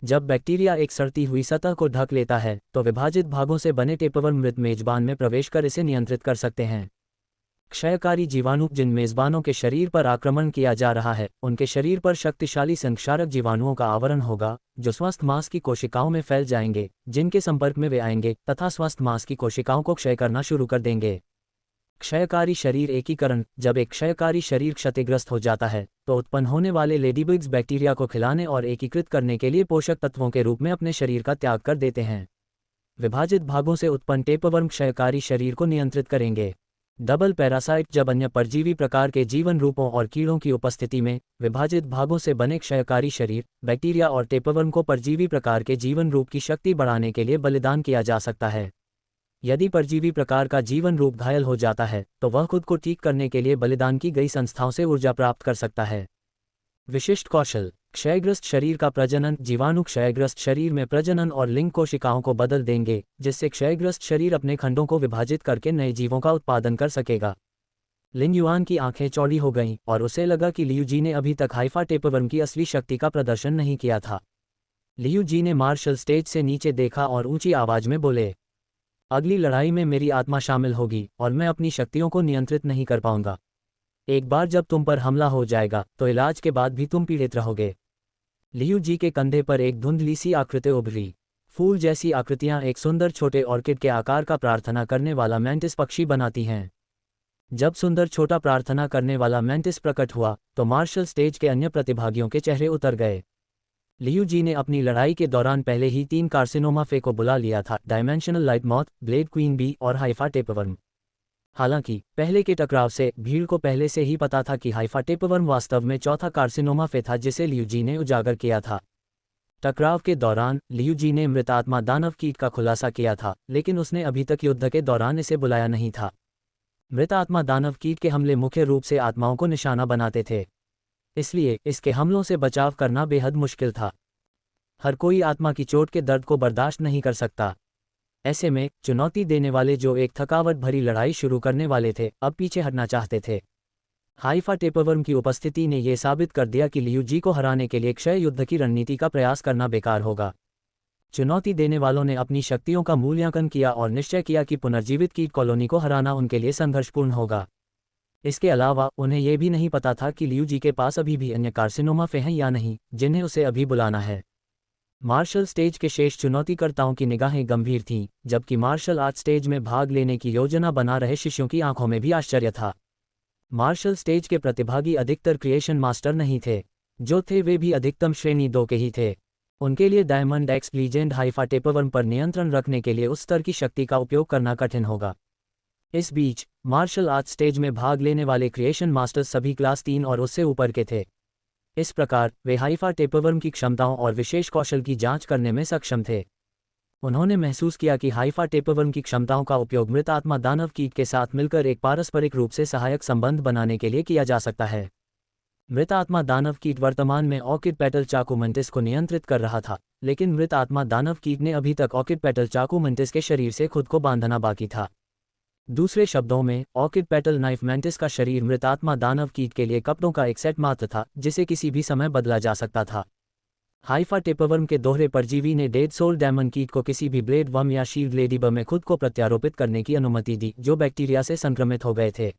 जब बैक्टीरिया एक सड़ती हुई सतह को ढक लेता है तो विभाजित भागों से बने टेपवर्म मृत मेजबान में प्रवेश कर इसे नियंत्रित कर सकते हैं। क्षयकारी जीवाणु, जिन मेजबानों के शरीर पर आक्रमण किया जा रहा है उनके शरीर पर शक्तिशाली संक्षारक जीवाणुओं का आवरण होगा जो स्वस्थ मांस की कोशिकाओं में फैल जाएंगे, जिनके संपर्क में वे आएंगे तथा स्वस्थ मांस की कोशिकाओं को क्षय करना शुरू कर देंगे। क्षयकारी शरीर एकीकरण। जब एक क्षयकारी शरीर क्षतिग्रस्त हो जाता है तो उत्पन्न होने वाले लेडीबग्स बैक्टीरिया को खिलाने और एकीकृत करने के लिए पोषक तत्वों के रूप में अपने शरीर का त्याग कर देते हैं। विभाजित भागों से उत्पन्न टेपवर्म क्षयकारी शरीर को नियंत्रित करेंगे। Double parasite. जब अन्य परजीवी प्रकार के जीवन रूपों और कीड़ों की उपस्थिति में विभाजित भागों से बने क्षयकारी शरीर, बैक्टीरिया और टेपवर्म को परजीवी प्रकार के जीवन रूप की शक्ति बढ़ाने के लिए बलिदान किया जा सकता है। यदि परजीवी प्रकार का जीवन रूप घायल हो जाता है तो वह खुद को ठीक करने के लिए बलिदान की गई संस्थाओं से ऊर्जा प्राप्त कर सकता है। विशिष्ट कौशल। क्षयग्रस्त शरीर का प्रजनन। जीवाणु क्षयग्रस्त शरीर में प्रजनन और लिंग कोशिकाओं को बदल देंगे, जिससे क्षयग्रस्त शरीर अपने खंडों को विभाजित करके नए जीवों का उत्पादन कर सकेगा। लिन युआन की आंखें चौड़ी हो गईं और उसे लगा कि लियू जी ने अभी तक हाइफा टेपवर्म की असली शक्ति का प्रदर्शन नहीं किया था। लियू जी ने मार्शल स्टेज से नीचे देखा और ऊंची आवाज में बोले, अगली लड़ाई में मेरी आत्मा शामिल होगी और मैं अपनी शक्तियों को नियंत्रित नहीं कर पाऊंगा। एक बार जब तुम पर हमला हो जाएगा तो इलाज के बाद भी तुम पीड़ित रहोगे। लियू जी के कंधे पर एक धुंधली सी आकृति उभरी। फूल जैसी आकृतियां एक सुंदर छोटे ऑर्किड के आकार का प्रार्थना करने वाला मैंटिस पक्षी बनाती हैं। जब सुंदर छोटा प्रार्थना करने वाला मैंटिस प्रकट हुआ तो मार्शल स्टेज के अन्य प्रतिभागियों के चेहरे उतर गए। लियू जी ने अपनी लड़ाई के दौरान पहले ही 3 कार्सिनोमा फे को बुला लिया था, dimensional light moth, blade queen bee और हाइफा टेपवर्म। हालांकि पहले के टकराव से भीड़ को पहले से ही पता था कि हाइफा टेपवर्म वास्तव में चौथा कार्सिनोमा फे था जिसे लियू जी ने उजागर किया था। टकराव के दौरान लियू जी ने मृतात्मा दानव कीट का खुलासा किया था, लेकिन उसने अभी तक युद्ध के दौरान इसे बुलाया नहीं था। मृतात्मा दानव कीट के हमले मुख्य रूप से आत्माओं को निशाना बनाते थे, इसलिए इसके हमलों से बचाव करना बेहद मुश्किल था। हर कोई आत्मा की चोट के दर्द को बर्दाश्त नहीं कर सकता। ऐसे में चुनौती देने वाले जो एक थकावट भरी लड़ाई शुरू करने वाले थे, अब पीछे हटना चाहते थे। हाइफा टेपवर्म की उपस्थिति ने यह साबित कर दिया कि लियू जी को हराने के लिए क्षय युद्ध की रणनीति का प्रयास करना बेकार होगा। चुनौती देने वालों ने अपनी शक्तियों का मूल्यांकन किया और निश्चय किया कि पुनर्जीवित कीट कॉलोनी को हराना उनके लिए संघर्षपूर्ण होगा। इसके अलावा उन्हें यह भी नहीं पता था कि लियू जी के पास अभी भी अन्य कार्सिनोमा फे हैं या नहीं, जिन्हें उसे अभी बुलाना है। मार्शल स्टेज के शेष चुनौतीकर्ताओं की निगाहें गंभीर थीं, जबकि मार्शल आर्ट स्टेज में भाग लेने की योजना बना रहे शिष्यों की आंखों में भी आश्चर्य था। मार्शल स्टेज के प्रतिभागी अधिकतर क्रिएशन मास्टर नहीं थे, जो थे वे भी अधिकतम श्रेणी 2 के ही थे। उनके लिए diamond x legend Haifa tapeworm पर नियंत्रण रखने के लिए उस स्तर की शक्ति का उपयोग करना कठिन होगा। इस बीच मार्शल आर्ट स्टेज में भाग लेने वाले क्रिएशन मास्टर्स सभी क्लास 3 और उससे ऊपर के थे। इस प्रकार वे हाइफा टेपवर्म की क्षमताओं और विशेष कौशल की जांच करने में सक्षम थे। उन्होंने महसूस किया कि हाइफा टेपवर्म की क्षमताओं का उपयोग मृत आत्मा दानव कीट के साथ मिलकर एक पारस्परिक रूप से सहायक संबंध बनाने के लिए किया जा सकता है। मृत आत्मा दानव कीट वर्तमान में ऑर्किड पेटल चाकू मंटिस को नियंत्रित कर रहा था, लेकिन मृत आत्मा दानव कीट ने अभी तक ऑर्किड पेटल चाकू मंटिस के शरीर से खुद को बांधना बाकी था। दूसरे शब्दों में, ऑर्किड पेटल नाइफ मैंटिस का शरीर मृत आत्मा दानव कीट के लिए कपड़ों का एक सेट मात्र था, जिसे किसी भी समय बदला जा सकता था। हाइफा टेपवर्म के दोहरे परजीवी ने डेड सोल डेमन कीट को किसी भी ब्लेड वर्म या शील्ड लेडीबग में खुद को प्रत्यारोपित करने की अनुमति दी, जो बैक्टीरिया से संक्रमित हो गए थे।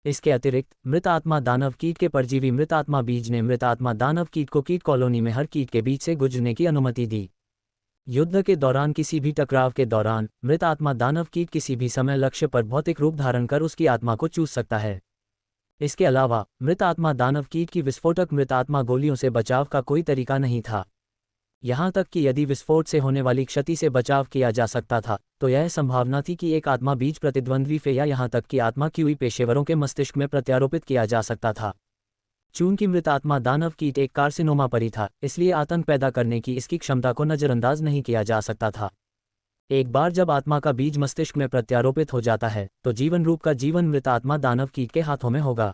इसके अतिरिक्त मृत आत्मा दानव कीट के परजीवी मृत आत्मा बीज ने मृत आत्मा दानव कीट को कीट कॉलोनी में हर कीट के बीच से गुजरने की अनुमति दी। युद्ध के दौरान किसी भी टकराव के दौरान मृत आत्मा दानव कीट किसी भी समय लक्ष्य पर भौतिक रूप धारण कर उसकी आत्मा को चूस सकता है। इसके अलावा मृत आत्मा दानव कीट की विस्फोटक मृत आत्मा गोलियों से बचाव का कोई तरीका नहीं था। यहाँ तक कि यदि विस्फोट से होने वाली क्षति से बचाव किया जा सकता था, तो यह संभावना थी कि एक आत्मा बीज प्रतिद्वंद्वी फे या यहाँ तक कि आत्मा क्यूई पेशेवरों के मस्तिष्क में प्रत्यारोपित किया जा सकता था। चूंकि मृत आत्मा दानव कीट एक कार्सिनोमा परी था, इसलिए आतंक पैदा करने की इसकी क्षमता को नजरअंदाज नहीं किया जा सकता था। एक बार जब आत्मा का बीज मस्तिष्क में प्रत्यारोपित हो जाता है, तो जीवन रूप का जीवन मृत आत्मा दानव कीट के हाथों में होगा।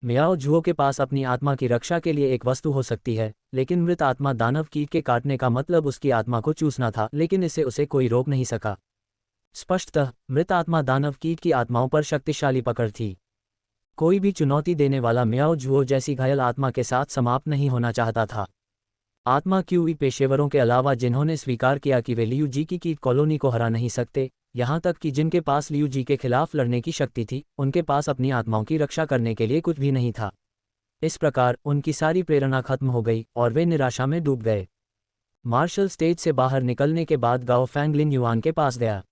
मियाओ जुओ के पास अपनी आत्मा की रक्षा के लिए एक वस्तु हो सकती है, लेकिन मृत आत्मा दानव कीट के काटने का मतलब उसकी आत्मा को चूसना था, लेकिन इसे उसे कोई रोक नहीं सका। स्पष्टतः मृत आत्मा दानव कीट की आत्माओं पर शक्तिशाली पकड़ थी। कोई भी चुनौती देने वाला मियाओ जुओ जैसी घायल आत्मा के साथ समाप्त नहीं होना चाहता था। आत्मा क्यूई पेशेवरों के अलावा जिन्होंने स्वीकार किया कि वे लियू जी की कीट कॉलोनी को हरा नहीं सकते, यहाँ तक कि जिनके पास लियू जी के खिलाफ लड़ने की शक्ति थी, उनके पास अपनी आत्माओं की रक्षा करने के लिए कुछ भी नहीं था। इस प्रकार उनकी सारी प्रेरणा खत्म हो गई और वे निराशा में डूब गए। मार्शल स्टेज से बाहर निकलने के बाद गाओ फैंग लिन युआन के पास गया।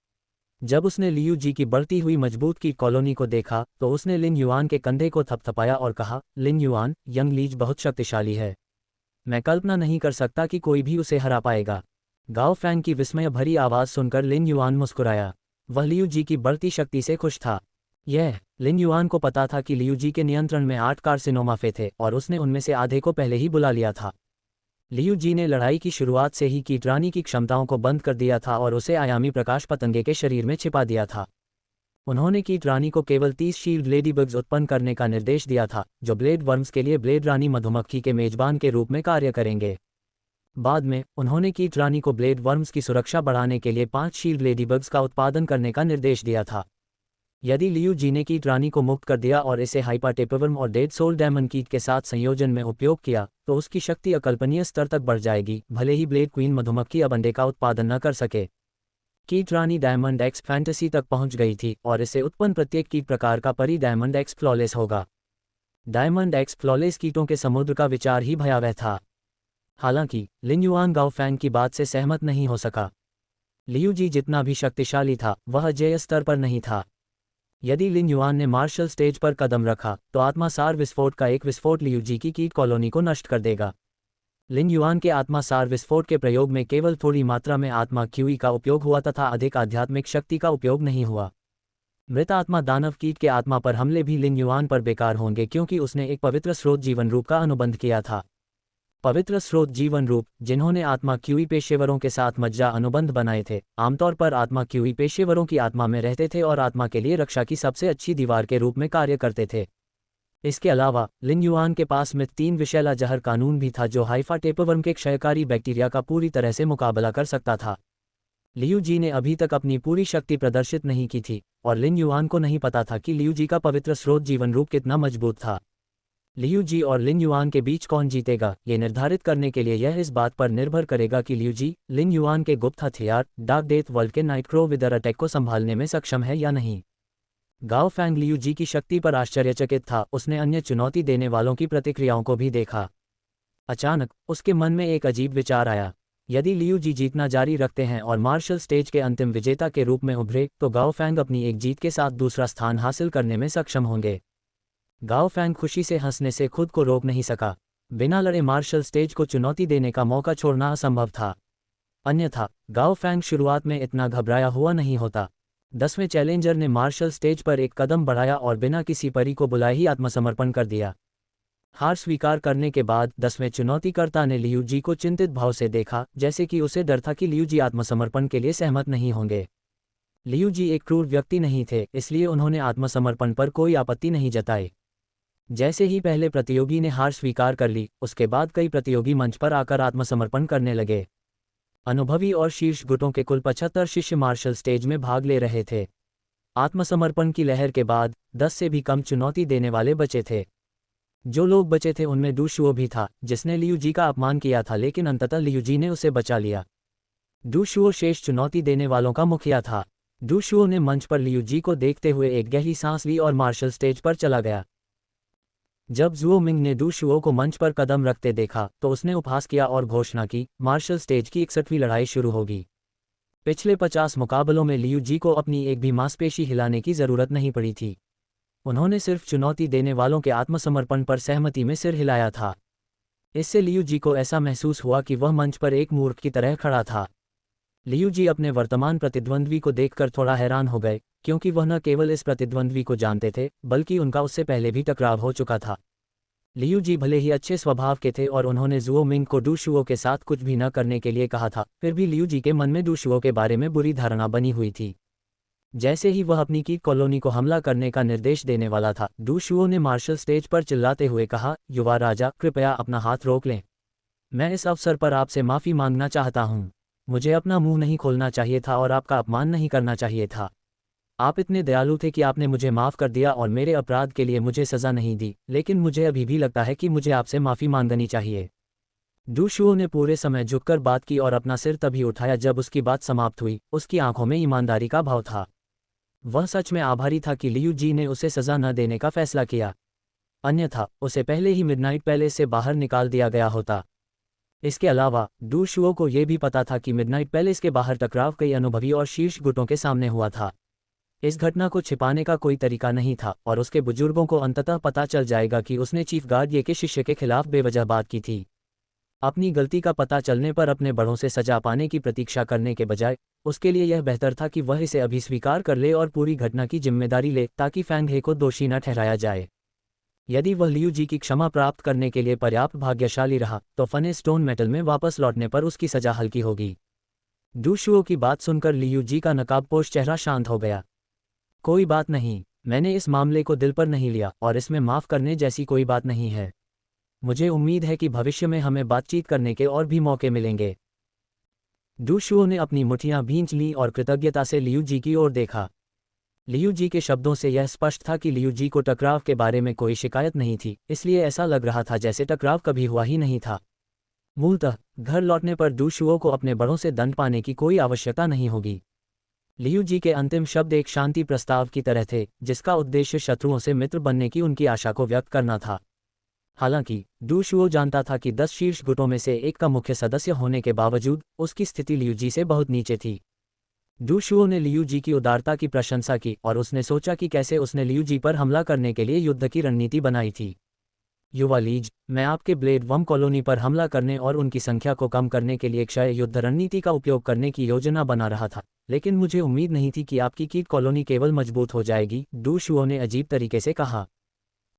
जब उसने लियू जी की बढ़ती हुई मजबूत कीट कॉलोनी को देखा तो उसने लिन युआन के कंधे को थपथपाया और कहा, लिन युआन, यंग लीच बहुत शक्तिशाली है। मैं कल्पना नहीं कर सकता कि कोई भी उसे हरा पाएगा। गाओ फैंग की विस्मय भरी आवाज़ सुनकर लिन युआन मुस्कुराया। वह लियू जी की बढ़ती शक्ति से खुश था। लिन युआन को पता था कि लियू जी के नियंत्रण में 8 कार्सिनोमाफे थे और उसने उनमें से आधे को पहले ही बुला लिया था। लियू जी ने लड़ाई की शुरुआत से ही कीट रानी की क्षमताओं को बंद कर दिया था और उसे आयामी प्रकाश पतंगे के शरीर में छिपा दिया था। उन्होंने कीट रानी को केवल 30 शील्ड लेडीबग्स उत्पन्न करने का निर्देश दिया था, जो ब्लेड वर्म्स के लिए ब्लेड रानी मधुमक्खी के मेजबान के रूप में कार्य करेंगे। बाद में उन्होंने कीट रानी को ब्लेड वर्म्स की सुरक्षा बढ़ाने के लिए 5 शील्ड लेडीबग्स का उत्पादन करने का निर्देश दिया था। यदि लियू जी ने कीट रानी को मुक्त कर दिया और इसे हाइपर टेपवर्म और डेड सोल डायमन कीट के साथ संयोजन में उपयोग किया तो उसकी शक्ति अकल्पनीय स्तर तक बढ़ जाएगी, भले ही ब्लेड क्वीन मधुमक्खी अब अंडे का उत्पादन न कर सके। कीट रानी डायमंड एक्स फैंटेसी तक पहुंच गई थी और इसे उत्पन्न प्रत्येक कीट प्रकार का परी डायमंड एक्स फ्लॉलेस होगा। डायमंड एक्स फ्लॉलेस कीटों के समुद्र का विचार ही भयावह था। हालांकि लिन युआन गाओ फैंग की बात से सहमत नहीं हो सका। लियू जी जितना भी शक्तिशाली था वह अजेय स्तर पर नहीं था। यदि लिन युआन ने मार्शल स्टेज पर कदम रखा तो आत्मासार विस्फोट का एक विस्फोट लियू जी की कीट कॉलोनी को नष्ट कर देगा। लिन युआन के आत्मासार विस्फोट के प्रयोग में केवल थोड़ी मात्रा में आत्मा क्यूई का उपयोग हुआ तथा अधिक आध्यात्मिक शक्ति का उपयोग नहीं हुआ। मृत आत्मा दानव कीट के आत्मा पर हमले भी लिन युआन पर बेकार होंगे क्योंकि उसने एक पवित्र स्रोत जीवन रूप का अनुबंध किया था। पवित्र स्रोत जीवन रूप, जिन्होंने आत्मा क्यूई पेशेवरों के साथ मज्जा अनुबंध बनाए थे, आमतौर पर आत्मा क्यूई पेशेवरों की आत्मा में रहते थे और आत्मा के लिए रक्षा की सबसे अच्छी दीवार के रूप में कार्य करते थे। इसके अलावा लिन युआन के पास में 3 विषैला जहर कानून भी था जो हाइफा टेपवर्म के क्षयकारी बैक्टीरिया का पूरी तरह से मुकाबला कर सकता था। लियू जी ने अभी तक अपनी पूरी शक्ति प्रदर्शित नहीं की थी और लिन युआन को नहीं पता था कि लियू जी का पवित्र स्रोत जीवन रूप कितना मजबूत था। लियू जी और लिन युआन के बीच कौन जीतेगा, ये निर्धारित करने के लिए यह इस बात पर निर्भर करेगा कि लियू जी लिन युआन के गुप्त हथियार डार्क डेथ वर्ल्ड के नाइटक्रो विदर अटैक को संभालने में सक्षम है या नहीं। गाओ फैंग लियू जी की शक्ति पर आश्चर्यचकित था। उसने अन्य चुनौती देने वालों की प्रतिक्रियाओं को भी देखा। अचानक उसके मन में एक अजीब विचार आया। यदि लियू जी जीतना जारी रखते हैं और मार्शल स्टेज के अंतिम विजेता के रूप में उभरे तो गाओ फैंग अपनी एक जीत के साथ दूसरा स्थान हासिल करने में सक्षम होंगे। गाओ फैंग खुशी से हंसने से खुद को रोक नहीं सका। बिना लड़े मार्शल स्टेज को चुनौती देने का मौका छोड़ना असंभव था। अन्यथा गाओ फैंग शुरुआत में इतना घबराया हुआ नहीं होता। 10वें चैलेंजर ने मार्शल स्टेज पर एक कदम बढ़ाया और बिना किसी परी को बुलाए ही आत्मसमर्पण कर दिया। हार स्वीकार करने के बाद 10वें चुनौतीकर्ता ने लियू जी को चिंतित भाव से देखा, जैसे कि उसे डर था कि लियू जी आत्मसमर्पण के लिए सहमत नहीं होंगे। लियू जी एक क्रूर व्यक्ति नहीं थे, इसलिए उन्होंने आत्मसमर्पण पर कोई आपत्ति नहीं जताई। जैसे ही पहले प्रतियोगी ने हार स्वीकार कर ली, उसके बाद कई प्रतियोगी मंच पर आकर आत्मसमर्पण करने लगे। अनुभवी और शीर्ष गुटों के कुल 75 शिष्य मार्शल स्टेज में भाग ले रहे थे। आत्मसमर्पण की लहर के बाद 10 से भी कम चुनौती देने वाले बचे थे। जो लोग बचे थे उनमें डू शुओ भी था, जिसने लियू जी का अपमान किया था, लेकिन अंततः लियू जी ने उसे बचा लिया। डू शुओ शेष चुनौती देने वालों का मुखिया था। डू शुओ ने मंच पर लियू जी को देखते हुए एक गहरी सांस ली और मार्शल स्टेज पर चला गया। जब जुओ मिंग ने डू शुओ को मंच पर कदम रखते देखा तो उसने उपहास किया और घोषणा की, मार्शल स्टेज की 61वीं लड़ाई शुरू होगी। पिछले 50 मुकाबलों में लियू जी को अपनी एक भी मांसपेशी हिलाने की जरूरत नहीं पड़ी थी। उन्होंने सिर्फ चुनौती देने वालों के आत्मसमर्पण पर सहमति में सिर हिलाया था। इससे लियू जी को ऐसा महसूस हुआ कि वह मंच पर एक मूर्ख की तरह खड़ा था। लियू जी अपने वर्तमान प्रतिद्वंद्वी को देखकर थोड़ा हैरान हो गए, क्योंकि वह न केवल इस प्रतिद्वंद्वी को जानते थे बल्कि उनका उससे पहले भी टकराव हो चुका था। लियू जी भले ही अच्छे स्वभाव के थे और उन्होंने जुओ मिंग को डू शुओ के साथ कुछ भी न करने के लिए कहा था, फिर भी लियू जी के मन में डू शुओ के बारे में बुरी धारणा बनी हुई थी। जैसे ही वह अपनी कीट कॉलोनी को हमला करने का निर्देश देने वाला था, डू शुओ ने मार्शल स्टेज पर चिल्लाते हुए कहा, युवा राजा, कृपया अपना हाथ रोक लें। मैं इस अवसर पर आपसे माफ़ी मांगना चाहता हूँ। मुझे अपना मुंह नहीं खोलना चाहिए था और आपका अपमान नहीं करना चाहिए था। आप इतने दयालु थे कि आपने मुझे माफ़ कर दिया और मेरे अपराध के लिए मुझे सज़ा नहीं दी, लेकिन मुझे अभी भी लगता है कि मुझे आपसे माफ़ी मांगनी चाहिए। डू शुओ ने पूरे समय झुककर बात की और अपना सिर तभी उठाया जब उसकी बात समाप्त हुई। उसकी आंखों में ईमानदारी का भाव था। वह सच में आभारी था कि लियू जी ने उसे सज़ा न देने का फैसला किया, अन्यथा उसे पहले ही मिडनाइट पैलेस से बाहर निकाल दिया गया होता। इसके अलावा डू शुओ को यह भी पता था कि मिडनाइट पैलेस के बाहर टकराव कई अनुभवी और शीर्ष गुटों के सामने हुआ था। इस घटना को छिपाने का कोई तरीका नहीं था और उसके बुजुर्गों को अंततः पता चल जाएगा कि उसने चीफ गार्ड ये के शिष्य के खिलाफ बेवजह बात की थी। अपनी गलती का पता चलने पर अपने बड़ों से सजा पाने की प्रतीक्षा करने के बजाय उसके लिए यह बेहतर था कि वह इसे अभी स्वीकार कर ले और पूरी घटना की जिम्मेदारी ले, ताकि फैंग हे को दोषी न ठहराया जाए। यदि वह लियू जी की क्षमा प्राप्त करने के लिए पर्याप्त भाग्यशाली रहा तो फने स्टोन मेटल में वापस लौटने पर उसकी सजा हल्की होगी। डू शुओ की बात सुनकर लियू जी का नकाबपोश चेहरा शांत हो गया। कोई बात नहीं, मैंने इस मामले को दिल पर नहीं लिया और इसमें माफ़ करने जैसी कोई बात नहीं है। मुझे उम्मीद है कि भविष्य में हमें बातचीत करने के और भी मौके मिलेंगे। डू शुओ ने अपनी मुठियां भींच लीं और कृतज्ञता से लियू जी की ओर देखा। लियू जी के शब्दों से यह स्पष्ट था कि लियू जी को टकराव के बारे में कोई शिकायत नहीं थी, इसलिए ऐसा लग रहा था जैसे टकराव कभी हुआ ही नहीं था। मूलतः घर लौटने पर डू शुओ को अपने बड़ों से दंड पाने की कोई आवश्यकता नहीं होगी। लियू जी के अंतिम शब्द एक शांति प्रस्ताव की तरह थे, जिसका उद्देश्य शत्रुओं से मित्र बनने की उनकी आशा को व्यक्त करना था। हालांकि डू शुओ जानता था कि 10 शीर्ष गुटों में से एक का मुख्य सदस्य होने के बावजूद उसकी स्थिति लियू जी से बहुत नीचे थी। डू शुओ ने लियू जी की उदारता की प्रशंसा की और उसने सोचा कि कैसे उसने लियू जी पर हमला करने के लिए युद्ध की रणनीति बनाई थी। युवा लीज, मैं आपके ब्लेड वर्म कॉलोनी पर हमला करने और उनकी संख्या को कम करने के लिए क्षय युद्ध रणनीति का उपयोग करने की योजना बना रहा था, लेकिन मुझे उम्मीद नहीं थी कि आपकी कीट कॉलोनी केवल मजबूत हो जाएगी, डू शुओ ने अजीब तरीके से कहा।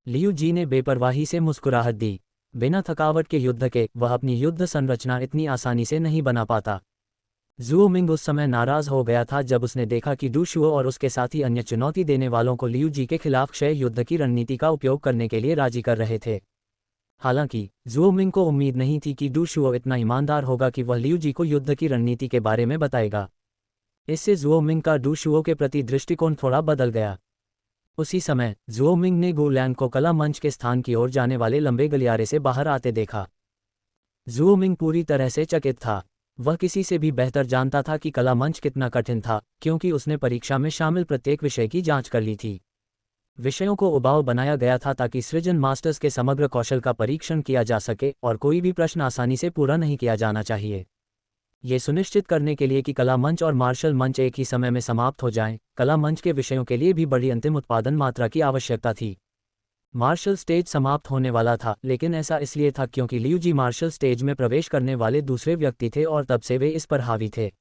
लियू जी ने बेपरवाही से मुस्कुराहट दी। बिना थकावट के युद्ध के वह अपनी युद्ध संरचना इतनी आसानी से नहीं बना पाता। जुओ मिंग उस समय नाराज हो गया था जब उसने देखा कि डू शुओ और उसके साथी अन्य चुनौती देने वालों को लियू जी के खिलाफ क्षय युद्ध की रणनीति का उपयोग करने के लिए राजी कर रहे थे। हालांकि जुओ मिंग को उम्मीद नहीं थी कि डू शुओ इतना ईमानदार होगा कि वह लियू जी को युद्ध की रणनीति के बारे में बताएगा। इससे जुओ मिंग का डू शुओ के प्रति दृष्टिकोण थोड़ा बदल गया। उसी समय जुओ मिंग ने गू लैंग को कला मंच के स्थान की ओर जाने वाले लंबे गलियारे से बाहर आते देखा। जुओ मिंग पूरी तरह से चकित था। वह किसी से भी बेहतर जानता था कि कला मंच कितना कठिन था, क्योंकि उसने परीक्षा में शामिल प्रत्येक विषय की जांच कर ली थी। विषयों को उबाऊ बनाया गया था ताकि सृजन मास्टर्स के समग्र कौशल का परीक्षण किया जा सके और कोई भी प्रश्न आसानी से पूरा नहीं किया जाना चाहिए। ये सुनिश्चित करने के लिए कि कला मंच और मार्शल मंच एक ही समय में समाप्त हो जाएं, कला मंच के विषयों के लिए भी बड़ी अंतिम उत्पादन मात्रा की आवश्यकता थी। मार्शल स्टेज समाप्त होने वाला था, लेकिन ऐसा इसलिए था क्योंकि लियू जी मार्शल स्टेज में प्रवेश करने वाले दूसरे व्यक्ति थे और तब से वे इस पर हावी थे।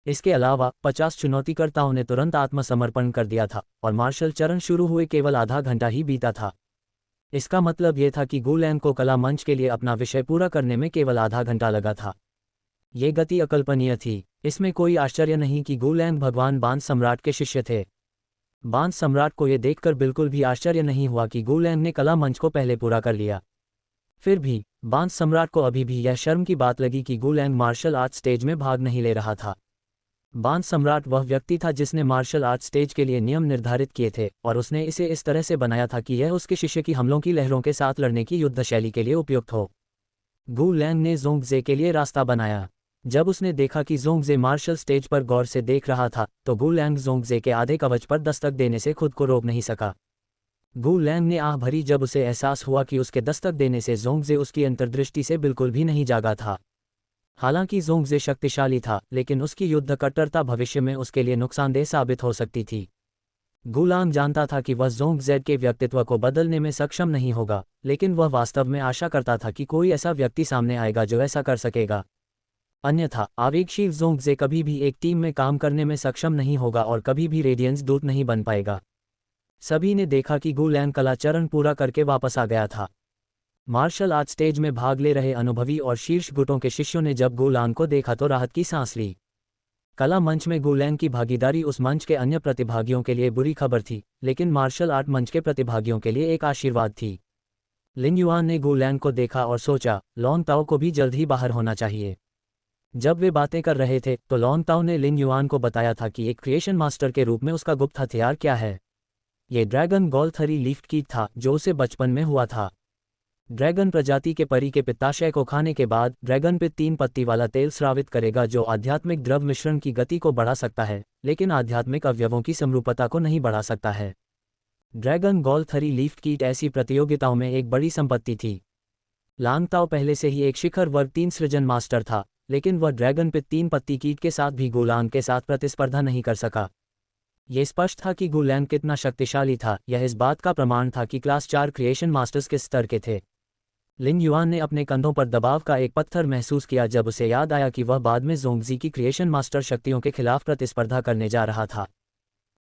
इसके अलावा 50 चुनौतीकर्ताओं ने तुरंत आत्मसमर्पण कर दिया था और मार्शल चरण शुरू हुए केवल आधा घंटा ही बीता था। इसका मतलब यह था कि गू लैंग को कला मंच के लिए अपना विषय पूरा करने में केवल आधा घंटा लगा था। ये गति अकल्पनीय थी। इसमें कोई आश्चर्य नहीं कि गू लैंग भगवान बान सम्राट के शिष्य थे। बान सम्राट को यह देखकर बिल्कुल भी आश्चर्य नहीं हुआ कि गू लैंग ने कला मंच को पहले पूरा कर लिया। फिर भी बान सम्राट को अभी भी यह शर्म की बात लगी कि गू लैंग मार्शल आर्ट स्टेज में भाग नहीं ले रहा था। बान सम्राट वह व्यक्ति था जिसने मार्शल आर्ट स्टेज के लिए नियम निर्धारित किए थे और उसने इसे इस तरह से बनाया था कि यह उसके शिष्य की हमलों की लहरों के साथ लड़ने की युद्ध शैली के लिए उपयुक्त हो। गू लैंग ने ज़ोंगज़े के लिए रास्ता बनाया। जब उसने देखा कि ज़ोंगज़े मार्शल स्टेज पर गौर से देख रहा था तो गू लैंग ज़ोंगज़े के आधे कवच पर दस्तक देने से खुद को रोक नहीं सका। गू लैंग ने आह भरी जब उसे एहसास हुआ कि उसके दस्तक देने से ज़ोंगज़े उसकी अंतर्दृष्टि से बिल्कुल भी नहीं जागा था। हालांकि ज़ोंगज़े शक्तिशाली था, लेकिन उसकी युद्ध कट्टरता भविष्य में उसके लिए नुकसानदेह साबित हो सकती थी। गू लैंग जानता था कि वह ज़ोंगज़े के व्यक्तित्व को बदलने में सक्षम नहीं होगा, लेकिन वह वास्तव में आशा करता था कि कोई ऐसा व्यक्ति सामने आएगा जो ऐसा कर सकेगा। अन्यथा आवेगशील ज़ोंगज़े कभी भी एक टीम में काम करने में सक्षम नहीं होगा और कभी भी रेडियंस दूत नहीं बन पाएगा। सभी ने देखा कि गू लैंग कला चरण पूरा करके वापस आ गया था। मार्शल आर्ट स्टेज में भाग ले रहे अनुभवी और शीर्ष गुटों के शिष्यों ने जब गू लैंग को देखा तो राहत की सांस ली। कला मंच में गू लैंग की भागीदारी उस मंच के अन्य प्रतिभागियों के लिए बुरी खबर थी, लेकिन मार्शल आर्ट मंच के प्रतिभागियों के लिए एक आशीर्वाद थी। लिन युआन ने गू लैंग को देखा और सोचा, लॉन्ग ताओ को भी जल्द ही बाहर होना चाहिए। जब वे बातें कर रहे थे तो लॉन्ग ताओ ने लिन युआन को बताया था कि एक क्रिएशन मास्टर के रूप में उसका गुप्त हथियार क्या है। ये ड्रैगन गॉल थरी लीफ कीट था जो उसे बचपन में हुआ था। ड्रैगन प्रजाति के परी के पित्ताशय को खाने के बाद ड्रैगन पित 3 पत्ती वाला तेल स्रावित करेगा जो आध्यात्मिक द्रव मिश्रण की गति को बढ़ा सकता है, लेकिन आध्यात्मिक अवयवों की समरूपता को नहीं बढ़ा सकता है। ड्रैगन गॉल थरी लीफ कीट ऐसी प्रतियोगिताओं में एक बड़ी संपत्ति थी। लांग ताओ पहले से ही एक शिखर वर्ग 3 सृजन मास्टर था, लेकिन वह ड्रैगन पिट 3 पत्ती कीट के साथ भी गुलांग के साथ प्रतिस्पर्धा नहीं कर सका। ये स्पष्ट था कि गुलैंग कितना शक्तिशाली था। यह इस बात का प्रमाण था कि क्लास 4 क्रिएशन मास्टर्स किस स्तर के थे। लिन युआन ने अपने कंधों पर दबाव का एक पत्थर महसूस किया जब उसे याद आया कि वह बाद में जोंगजी की क्रिएशन मास्टर शक्तियों के खिलाफ प्रतिस्पर्धा करने जा रहा था।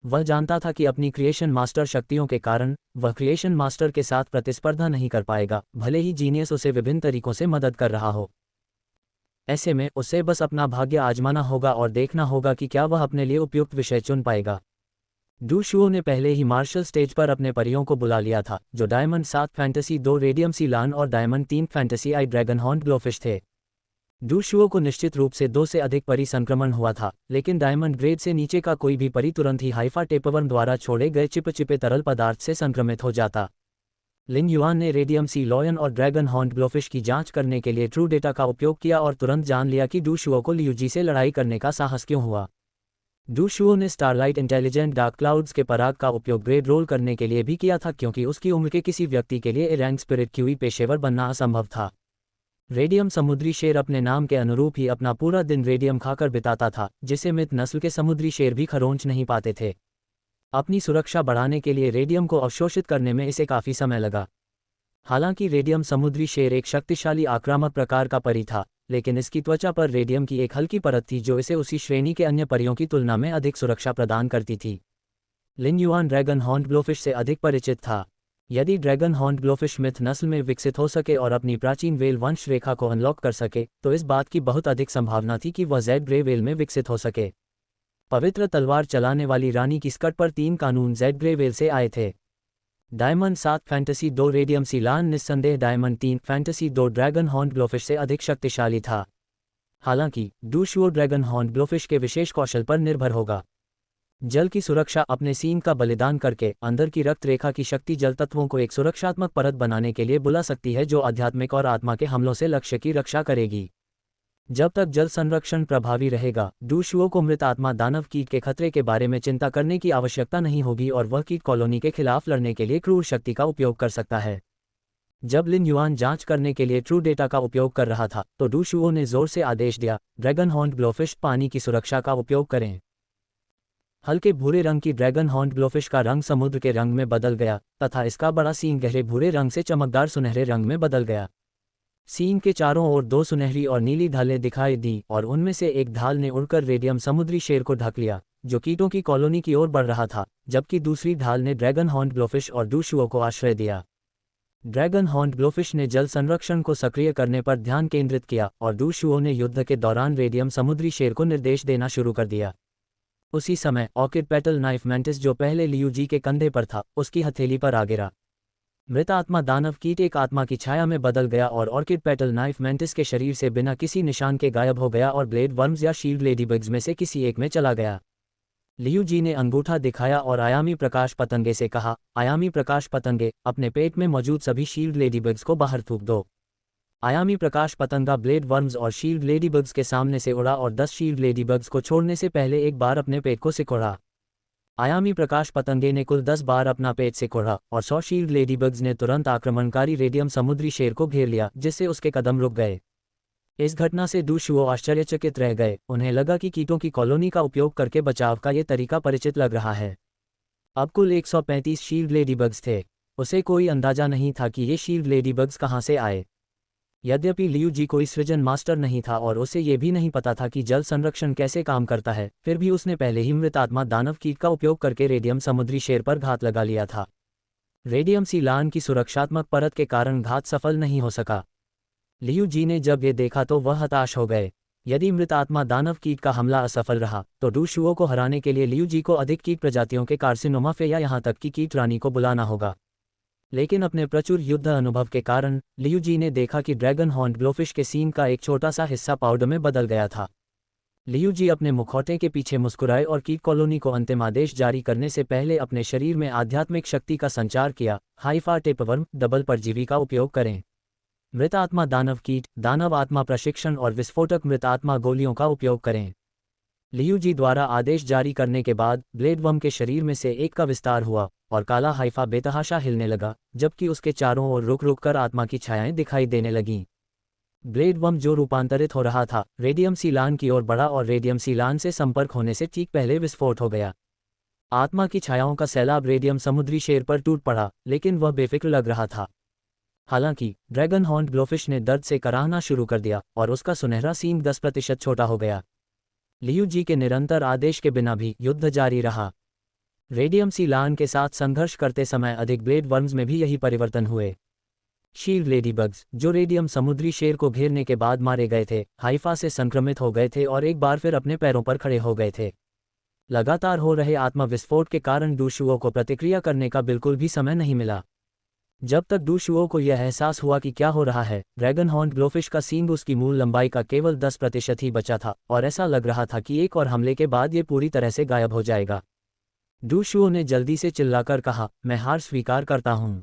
वह जानता था कि अपनी क्रिएशन मास्टर शक्तियों के कारण वह क्रिएशन मास्टर के साथ प्रतिस्पर्धा नहीं कर पाएगा, भले ही जीनियस उसे विभिन्न तरीकों से मदद कर रहा हो। ऐसे में उसे बस अपना भाग्य आजमाना होगा और देखना होगा कि क्या वह अपने लिए उपयुक्त विषय चुन पाएगा। डू शुओ ने पहले ही मार्शल स्टेज पर अपने परियों को बुला लिया था, जो डायमंड 7 फैंटेसी 2 रेडियम सी लान और diamond 3 fantasy eye dragon horn GloFish थे। डू शुओ को निश्चित रूप से 2 से अधिक परी संक्रमण हुआ था, लेकिन डायमंड ग्रेड से नीचे का कोई भी परी तुरंत ही हाइफा टेपवर्म द्वारा छोड़े गए चिपचिपे तरल पदार्थ से संक्रमित हो जाता। लिन युआन ने रेडियम सी लॉयन और ड्रैगन हॉर्न ग्लोफिश की जांच करने के लिए ट्रू डेटा का उपयोग किया और तुरंत जान लिया कि डू शुओ को लियूजी से लड़ाई करने का साहस क्यों हुआ। डू शुओ ने स्टारलाइट इंटेलिजेंट डार्क क्लाउड्स के पराग का उपयोग ग्रेड रोल करने के लिए भी किया था, क्योंकि उसकी उम्र के किसी व्यक्ति के लिए ए रैंक स्पिरिट क्यूई पेशेवर बनना असंभव था। रेडियम समुद्री शेर अपने नाम के अनुरूप ही अपना पूरा दिन रेडियम खाकर बिताता था, जिसे मित नस्ल के समुद्री शेर भी खरोंच नहीं पाते थे। अपनी सुरक्षा बढ़ाने के लिए रेडियम को अवशोषित करने में इसे काफ़ी समय लगा। हालांकि रेडियम समुद्री शेर एक शक्तिशाली आक्रामक प्रकार का परी था, लेकिन इसकी त्वचा पर रेडियम की एक हल्की परत थी जो इसे उसी श्रेणी के अन्य परियों की तुलना में अधिक सुरक्षा प्रदान करती थी। लिन युआन ड्रैगन हॉर्न ग्लोफिश से अधिक परिचित था। यदि ड्रैगन हॉर्न ग्लोफिश मिथ नस्ल में विकसित हो सके और अपनी प्राचीन वेल वंश रेखा को अनलॉक कर सके, तो इस बात की बहुत अधिक संभावना थी कि वह जेड ग्रे वेल में विकसित हो सके। पवित्र तलवार चलाने वाली रानी की स्कर्ट पर 3 कानून जेड ग्रे वेल से आए थे। डायमंड 7 फैंटेसी 2 रेडियम सी लान निस्संदेह डायमंड 3 फैंटेसी 2 ड्रैगन हॉर्न ग्लोफिश से अधिक शक्तिशाली था। हालांकि डू शुओ ड्रैगन हॉर्न ग्लोफिश के विशेष कौशल पर निर्भर होगा। जल की सुरक्षा अपने सीन का बलिदान करके अंदर की रक्त रेखा की शक्ति जल तत्वों को एक सुरक्षात्मक परत बनाने के लिए बुला सकती है, जो आध्यात्मिक और आत्मा के हमलों से लक्ष्य की रक्षा करेगी। जब तक जल संरक्षण प्रभावी रहेगा, डू शुओ को मृत आत्मा दानव कीट के खतरे के बारे में चिंता करने की आवश्यकता नहीं होगी और वह कीट कॉलोनी के खिलाफ लड़ने के लिए क्रूर शक्ति का उपयोग कर सकता है। जब लिन युआन जांच करने के लिए ट्रू डेटा का उपयोग कर रहा था, तो डू शुओ ने जोर से आदेश दिया, ड्रैगन हॉर्न ग्लोफिश पानी की सुरक्षा का उपयोग करें। हल्के भूरे रंग की ड्रैगन हॉर्न ग्लोफिश का रंग समुद्र के रंग में बदल गया तथा इसका बड़ा सींग गहरे भूरे रंग से चमकदार सुनहरे रंग में बदल गया। सींग के चारों ओर 2 सुनहरी और नीली ढालें दिखाई दी और उनमें से एक ढाल ने उड़कर रेडियम समुद्री शेर को ढक लिया, जो कीटों की कॉलोनी की ओर बढ़ रहा था, जबकि दूसरी ढाल ने ड्रैगन हॉर्न ग्लोफिश और डू शुओ को आश्रय दिया। ड्रैगन हॉर्न ग्लोफिश ने जल संरक्षण को सक्रिय करने पर ध्यान केंद्रित किया और डू शुओ ने युद्ध के दौरान रेडियम समुद्री शेर को निर्देश देना शुरू कर दिया। उसी समय ऑर्किड पेटल नाइफ मैंटिस, जो पहले लियू जी के कंधे पर था, उसकी हथेली पर आ गिरा। मृत आत्मा दानव कीट एक आत्मा की छाया में बदल गया और ऑर्किड पेटल नाइफ मैंटिस के शरीर से बिना किसी निशान के गायब हो गया और ब्लेड वर्म्स या शील्ड लेडीबग्स में से किसी एक में चला गया। लियू जी ने अंगूठा दिखाया और आयामी प्रकाश पतंगे से कहा, आयामी प्रकाश पतंगे, अपने पेट में मौजूद सभी शील्ड लेडीबग्स को बाहर थूक दो। आयामी प्रकाश पतंगा ब्लेड वर्म्स और शील्ड लेडीबग्स के सामने से उड़ा और 10 शील्ड लेडीबग्स को छोड़ने से पहले एक बार अपने पेट को सिकोड़ा। आयामी प्रकाश पतंगे ने कुल 10 बार अपना पेट सिकोड़ा और 100 शील्ड लेडीबग्स ने तुरंत आक्रमणकारी रेडियम समुद्री शेर को घेर लिया, जिससे उसके कदम रुक गए। इस घटना से डू शुओ आश्चर्यचकित रह गए। उन्हें लगा कि कीटों की कॉलोनी का उपयोग करके बचाव का ये तरीका परिचित लग रहा है। अब कुल 135 शील्ड लेडीबग्स थे। उसे कोई अंदाजा नहीं था कि ये शील्ड लेडीबग्स कहाँ से आए। यद्यपि लियू जी कोई सृजन मास्टर नहीं था और उसे ये भी नहीं पता था कि जल संरक्षण कैसे काम करता है, फिर भी उसने पहले ही मृत आत्मा दानव कीट का उपयोग करके रेडियम समुद्री शेर पर घात लगा लिया था। रेडियम सी लान की सुरक्षात्मक परत के कारण घात सफल नहीं हो सका। लियू जी ने जब ये देखा तो वह हताश हो गए। यदि मृत आत्मा दानव कीट का हमला असफल रहा, तो डू शुओ को हराने के लिए लियू जी को अधिक कीट प्रजातियों के कार्सिनोमा या यहाँ तक कि कीट रानी को बुलाना होगा। लेकिन अपने प्रचुर युद्ध अनुभव के कारण लियू जी ने देखा कि ड्रैगन हॉर्न ग्लोफिश के सीन का एक छोटा सा हिस्सा पाउडर में बदल गया था। लियू जी अपने मुखौटे के पीछे मुस्कुराए और कीट कॉलोनी को अंतिम आदेश जारी करने से पहले अपने शरीर में आध्यात्मिक शक्ति का संचार किया। हाइफा टेपवर्म डबल परजीवी का उपयोग करें। मृत आत्मा दानव कीट, दानव आत्मा प्रशिक्षण और विस्फोटक मृत आत्मा गोलियों का उपयोग करें। लियू जी द्वारा आदेश जारी करने के बाद ब्लेड वर्म के शरीर में से एक का विस्तार हुआ और काला हाइफा बेतहाशा हिलने लगा, जबकि उसके चारों ओर रुक रुक कर आत्मा की छायाएं दिखाई देने लगीं। ब्लेड वर्म जो रूपांतरित हो रहा था, रेडियम सीलान की ओर बढ़ा और रेडियम सीलान से संपर्क होने से ठीक पहले विस्फोट हो गया। आत्मा की छायाओं का सैलाब रेडियम समुद्री शेर पर टूट पड़ा, लेकिन वह बेफिक्र लग रहा था। हालांकि ड्रैगन हॉर्न ग्लोफिश ने दर्द से कराहना शुरू कर दिया और उसका सुनहरा सींग 10% छोटा हो गया। लियू जी के निरंतर आदेश के बिना भी युद्ध जारी रहा। रेडियम सीलान के साथ संघर्ष करते समय अधिक ब्लेड वर्म्स में भी यही परिवर्तन हुए। शील्ड लेडीबग्स, जो रेडियम समुद्री शेर को घेरने के बाद मारे गए थे, हाइफा से संक्रमित हो गए थे और एक बार फिर अपने पैरों पर खड़े हो गए थे। लगातार हो रहे आत्मा विस्फोट के कारण डूशुओ को प्रतिक्रिया करने का बिल्कुल भी समय नहीं मिला। जब तक डूशुओ को यह एहसास हुआ कि क्या हो रहा है, ड्रैगन हॉर्न ग्लोफिश का सींग उसकी मूल लंबाई का केवल 10% ही बचा था और ऐसा लग रहा था कि एक और हमले के बाद ये पूरी तरह से गायब हो जाएगा। डूशुओ ने जल्दी से चिल्लाकर कहा, मैं हार स्वीकार करता हूँ।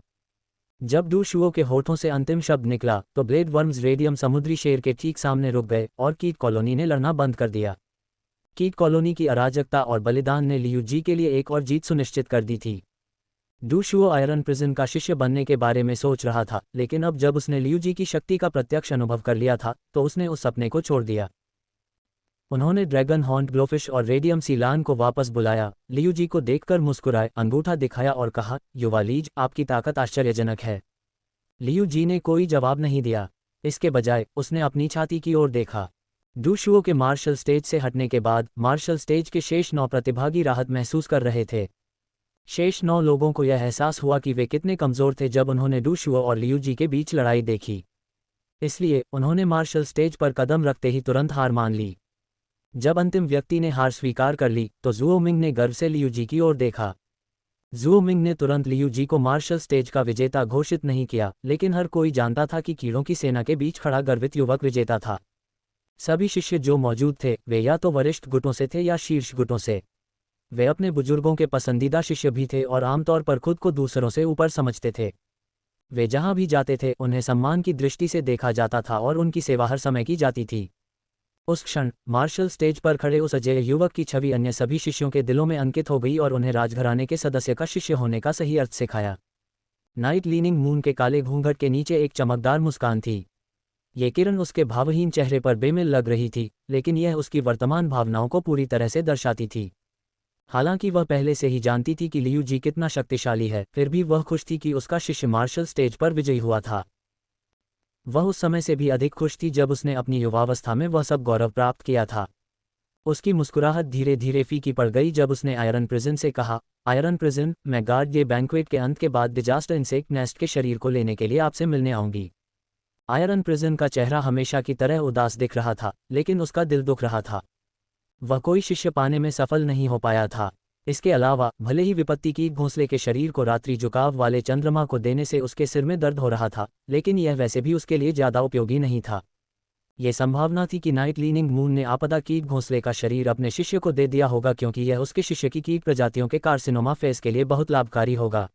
जब डूशुओ के होठों से अंतिम शब्द निकला तो ब्लेड वर्म्स रेडियम समुद्री शेर के ठीक सामने रुक गए और कीट कॉलोनी ने लड़ना बंद कर दिया। कीट कॉलोनी की अराजकता और बलिदान ने लियू जी के लिए एक और जीत सुनिश्चित कर दी थी। डूशुओ आयरन प्रिजन का शिष्य बनने के बारे में सोच रहा था, लेकिन अब जब उसने लियू जी की शक्ति का प्रत्यक्ष अनुभव कर लिया था तो उसने उस सपने को छोड़ दिया। उन्होंने ड्रैगन हॉर्न ग्लोफिश और रेडियम सीलान को वापस बुलाया, लियू जी को देखकर मुस्कुराए, अंगूठा दिखाया और कहा, युवा लीज, आपकी ताकत आश्चर्यजनक है। लियू जी ने कोई जवाब नहीं दिया। इसके बजाय उसने अपनी छाती की ओर देखा। डूशुओ के मार्शल स्टेज से हटने के बाद मार्शल स्टेज के शेष 9 प्रतिभागी राहत महसूस कर रहे थे। शेष 9 लोगों को यह एहसास हुआ कि वे कितने कमज़ोर थे जब उन्होंने डूशुओ और लियू जी के बीच लड़ाई देखी। इसलिए उन्होंने मार्शल स्टेज पर कदम रखते ही तुरंत हार मान ली। जब अंतिम व्यक्ति ने हार स्वीकार कर ली तो जुओ मिंग ने गर्व से लियू जी की ओर देखा। जुओ मिंग ने तुरंत लियू जी को मार्शल स्टेज का विजेता घोषित नहीं किया, लेकिन हर कोई जानता था कि कीड़ों की सेना के बीच खड़ा गर्वित युवक विजेता था। सभी शिष्य जो मौजूद थे वे या तो वरिष्ठ गुटों से थे या शीर्ष गुटों से। वे अपने बुजुर्गों के पसंदीदा शिष्य भी थे और आमतौर पर खुद को दूसरों से ऊपर समझते थे। वे जहां भी जाते थे उन्हें सम्मान की दृष्टि से देखा जाता था और उनकी सेवा हर समय की जाती थी। उस क्षण मार्शल स्टेज पर खड़े उस अजेय युवक की छवि अन्य सभी शिष्यों के दिलों में अंकित हो गई और उन्हें राजघराने के सदस्य का शिष्य होने का सही अर्थ सिखाया। नाइट लीनिंग मून के काले घूंघट के नीचे एक चमकदार मुस्कान थी। ये किरण उसके भावहीन चेहरे पर बेमिल लग रही थी, लेकिन यह उसकी वर्तमान भावनाओं को पूरी तरह से दर्शाती थी। हालांकि वह पहले से ही जानती थी कि लियू जी कितना शक्तिशाली है, फिर भी वह खुश थी कि उसका शिष्य मार्शल स्टेज पर विजयी हुआ था। वह उस समय से भी अधिक खुश थी जब उसने अपनी युवावस्था में वह सब गौरव प्राप्त किया था। उसकी मुस्कुराहट धीरे धीरे फीकी पड़ गई जब उसने आयरन प्रिजन से कहा, आयरन प्रिजन, मैं गार्ड ये बैंक्वेट के अंत के बाद डिजास्टर इंसेक्ट नेस्ट के शरीर को लेने के लिए आपसे मिलने आऊंगी। आयरन प्रिजन का चेहरा हमेशा की तरह उदास दिख रहा था, लेकिन उसका दिल दुख रहा था। वह कोई शिष्य पाने में सफल नहीं हो पाया था। इसके अलावा भले ही विपत्ति की घोंसले के शरीर को रात्रि झुकाव वाले चंद्रमा को देने से उसके सिर में दर्द हो रहा था, लेकिन यह वैसे भी उसके लिए ज्यादा उपयोगी नहीं था। यह संभावना थी कि नाइट लीनिंग मून ने आपदा कीट घोंसले का शरीर अपने शिष्य को दे दिया होगा, क्योंकि यह उसके शिष्य की कीट प्रजातियों के कार्सिनोमा फेस के लिए बहुत लाभकारी होगा।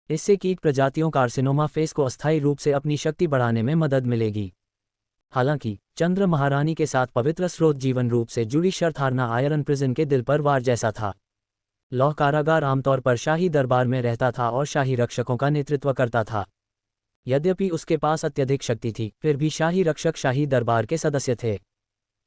इससे कीट प्रजातियों कार्सिनोमा फेस को अस्थायी रूप से अपनी शक्ति बढ़ाने में मदद मिलेगी। हालांकि चंद्र महारानी के साथ पवित्र स्रोत जीवन रूप से जुड़ी शर्त हारना आयरन प्रिजन के दिल पर वार जैसा था। लौह कारागार आमतौर पर शाही दरबार में रहता था और शाही रक्षकों का नेतृत्व करता था। यद्यपि उसके पास अत्यधिक शक्ति थी, फिर भी शाही रक्षक शाही दरबार के सदस्य थे।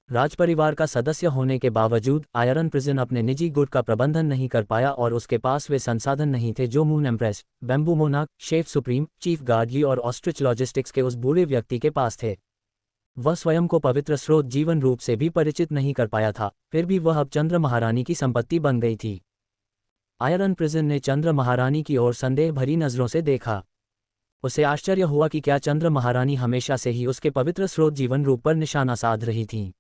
राजपरिवार का सदस्य होने के बावजूद आयरन प्रिजन अपने निजी गुट का प्रबंधन नहीं कर पाया और उसके पास वे संसाधन नहीं थे जो मून एम्प्रेस, बैम्बू मोनाक, शेफ सुप्रीम, चीफ गार्डगी और ऑस्ट्रिच लॉजिस्टिक्स के उस बूढ़े व्यक्ति के पास थे। वह स्वयं को पवित्र स्रोत जीवन रूप से भी परिचित नहीं कर पाया था, फिर भी वह अब चंद्र महारानी की संपत्ति बन गई थी। आयरन प्रिजन ने चंद्र महारानी की ओर संदेह भरी नजरों से देखा। उसे आश्चर्य हुआ कि क्या चंद्र महारानी हमेशा से ही उसके पवित्र स्रोत जीवन रूप पर निशाना साध रही थीं।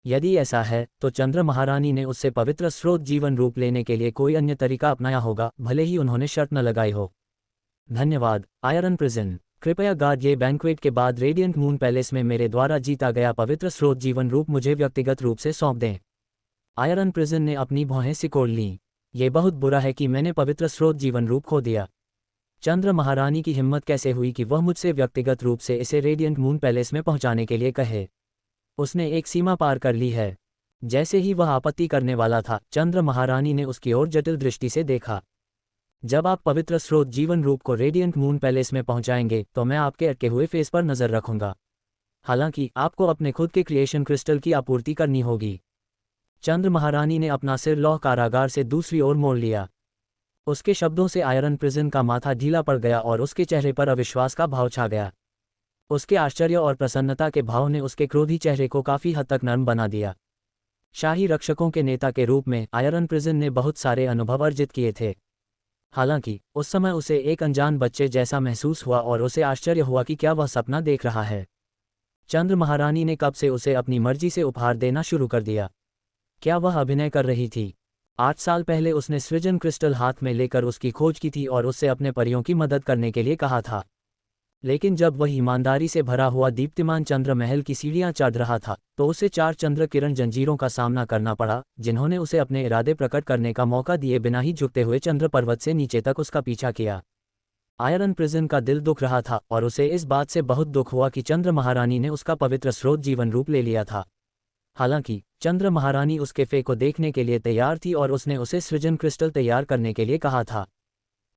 यदि ऐसा है तो चंद्र महारानी ने उससे पवित्र स्रोत जीवन रूप लेने के लिए कोई अन्य तरीका अपनाया होगा, भले ही उन्होंने शर्त न लगाई हो। धन्यवाद आयरन प्रिजन। कृपया गार्ड ये बैंक्वेट के बाद रेडियंट मून पैलेस में मेरे द्वारा जीता गया पवित्र स्रोत जीवन रूप मुझे व्यक्तिगत रूप से सौंप दें। आयरन प्रिजन ने अपनी भौहें सिकोड़ लीं। ये बहुत बुरा है कि मैंने पवित्र स्रोत जीवन रूप खो दिया। चंद्र महारानी की हिम्मत कैसे हुई कि वह मुझसे व्यक्तिगत रूप से इसे रेडियंट मून पैलेस में पहुंचाने के लिए कहे। उसने एक सीमा पार कर ली है। जैसे ही वह आपत्ति करने वाला था, चंद्र महारानी ने उसकी ओर जटिल दृष्टि से देखा। जब आप पवित्र स्रोत जीवन रूप को रेडियंट मून पैलेस में पहुंचाएंगे तो मैं आपके अटके हुए फेस पर नजर रखूंगा। हालांकि आपको अपने खुद के क्रिएशन क्रिस्टल की आपूर्ति करनी होगी। चंद्र महारानी ने अपना सिर लौह कारागार से दूसरी ओर मोड़ लिया। उसके शब्दों से आयरन प्रिजन का माथा ढीला पड़ गया और उसके चेहरे पर अविश्वास का भाव छा गया। उसके आश्चर्य और प्रसन्नता के भाव ने उसके क्रोधी चेहरे को काफी हद तक नर्म बना दिया। शाही रक्षकों के नेता के रूप में आयरन प्रिजन ने बहुत सारे अनुभव अर्जित किए थे। हालांकि उस समय उसे एक अनजान बच्चे जैसा महसूस हुआ और उसे आश्चर्य हुआ कि क्या वह सपना देख रहा है। चंद्र महारानी ने कब से उसे अपनी मर्जी से उपहार देना शुरू कर दिया। क्या वह अभिनय कर रही थी? 8 साल पहले उसने सृजन क्रिस्टल हाथ में लेकर उसकी खोज की थी और उससे अपने परियों की मदद करने के लिए कहा था। लेकिन जब वह ईमानदारी से भरा हुआ दीप्तिमान चंद्र महल की सीढ़ियां चढ़ रहा था तो उसे 4 चंद्र किरण जंजीरों का सामना करना पड़ा, जिन्होंने उसे अपने इरादे प्रकट करने का मौका दिए बिना ही झुकते हुए चंद्र पर्वत से नीचे तक उसका पीछा किया। आयरन प्रिजन का दिल दुख रहा था और उसे इस बात से बहुत दुख हुआ कि चंद्र महारानी ने उसका पवित्र स्रोत जीवन रूप ले लिया था। हालांकि चंद्र महारानी उसके फे को देखने के लिए तैयार थी और उसने उसे सृजन क्रिस्टल तैयार करने के लिए कहा था।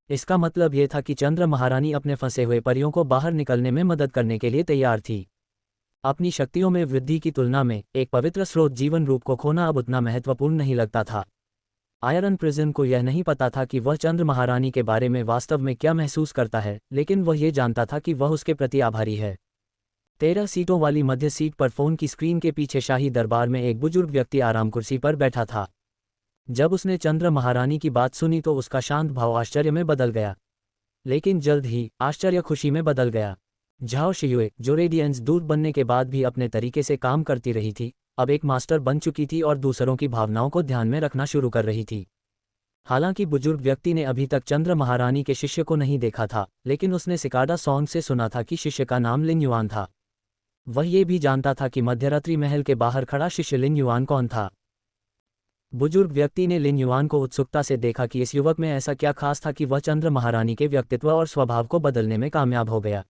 इसका मतलब यह था कि चंद्र महारानी अपने फंसे हुए परियों को बाहर निकलने में मदद करने के लिए तैयार थी। अपनी शक्तियों में वृद्धि की तुलना में एक पवित्र स्रोत जीवन रूप को खोना अब उतना महत्वपूर्ण नहीं लगता था। आयरन प्रिजन को यह नहीं पता था कि वह चंद्र महारानी के बारे में वास्तव में क्या महसूस करता है, लेकिन वह ये जानता था कि वह उसके प्रति आभारी है। 13 सीटों वाली मध्य सीट पर फोन की स्क्रीन के पीछे शाही दरबार में एक बुजुर्ग व्यक्ति आराम कुर्सी पर बैठा था। जब उसने चंद्र महारानी की बात सुनी तो उसका शांत भाव आश्चर्य में बदल गया। लेकिन जल्द ही आश्चर्य खुशी में बदल गया। झाओ शियुए, जो रेडियंस दूत बनने के बाद भी अपने तरीके से काम करती रही थी, अब एक मास्टर बन चुकी थी और दूसरों की भावनाओं को ध्यान में रखना शुरू कर रही थी। हालांकि बुजुर्ग व्यक्ति ने अभी तक चंद्र महारानी के शिष्य को नहीं देखा था, लेकिन उसने सिकाडा सॉन्ग से सुना था कि शिष्य का नाम लिन युआन था। वह ये भी जानता था कि मध्यरात्रि महल के बाहर खड़ा शिष्य लिन युआन कौन था। बुजुर्ग व्यक्ति ने लिन युआन को उत्सुकता से देखा कि इस युवक में ऐसा क्या खास था कि वह चंद्र महारानी के व्यक्तित्व और स्वभाव को बदलने में कामयाब हो गया।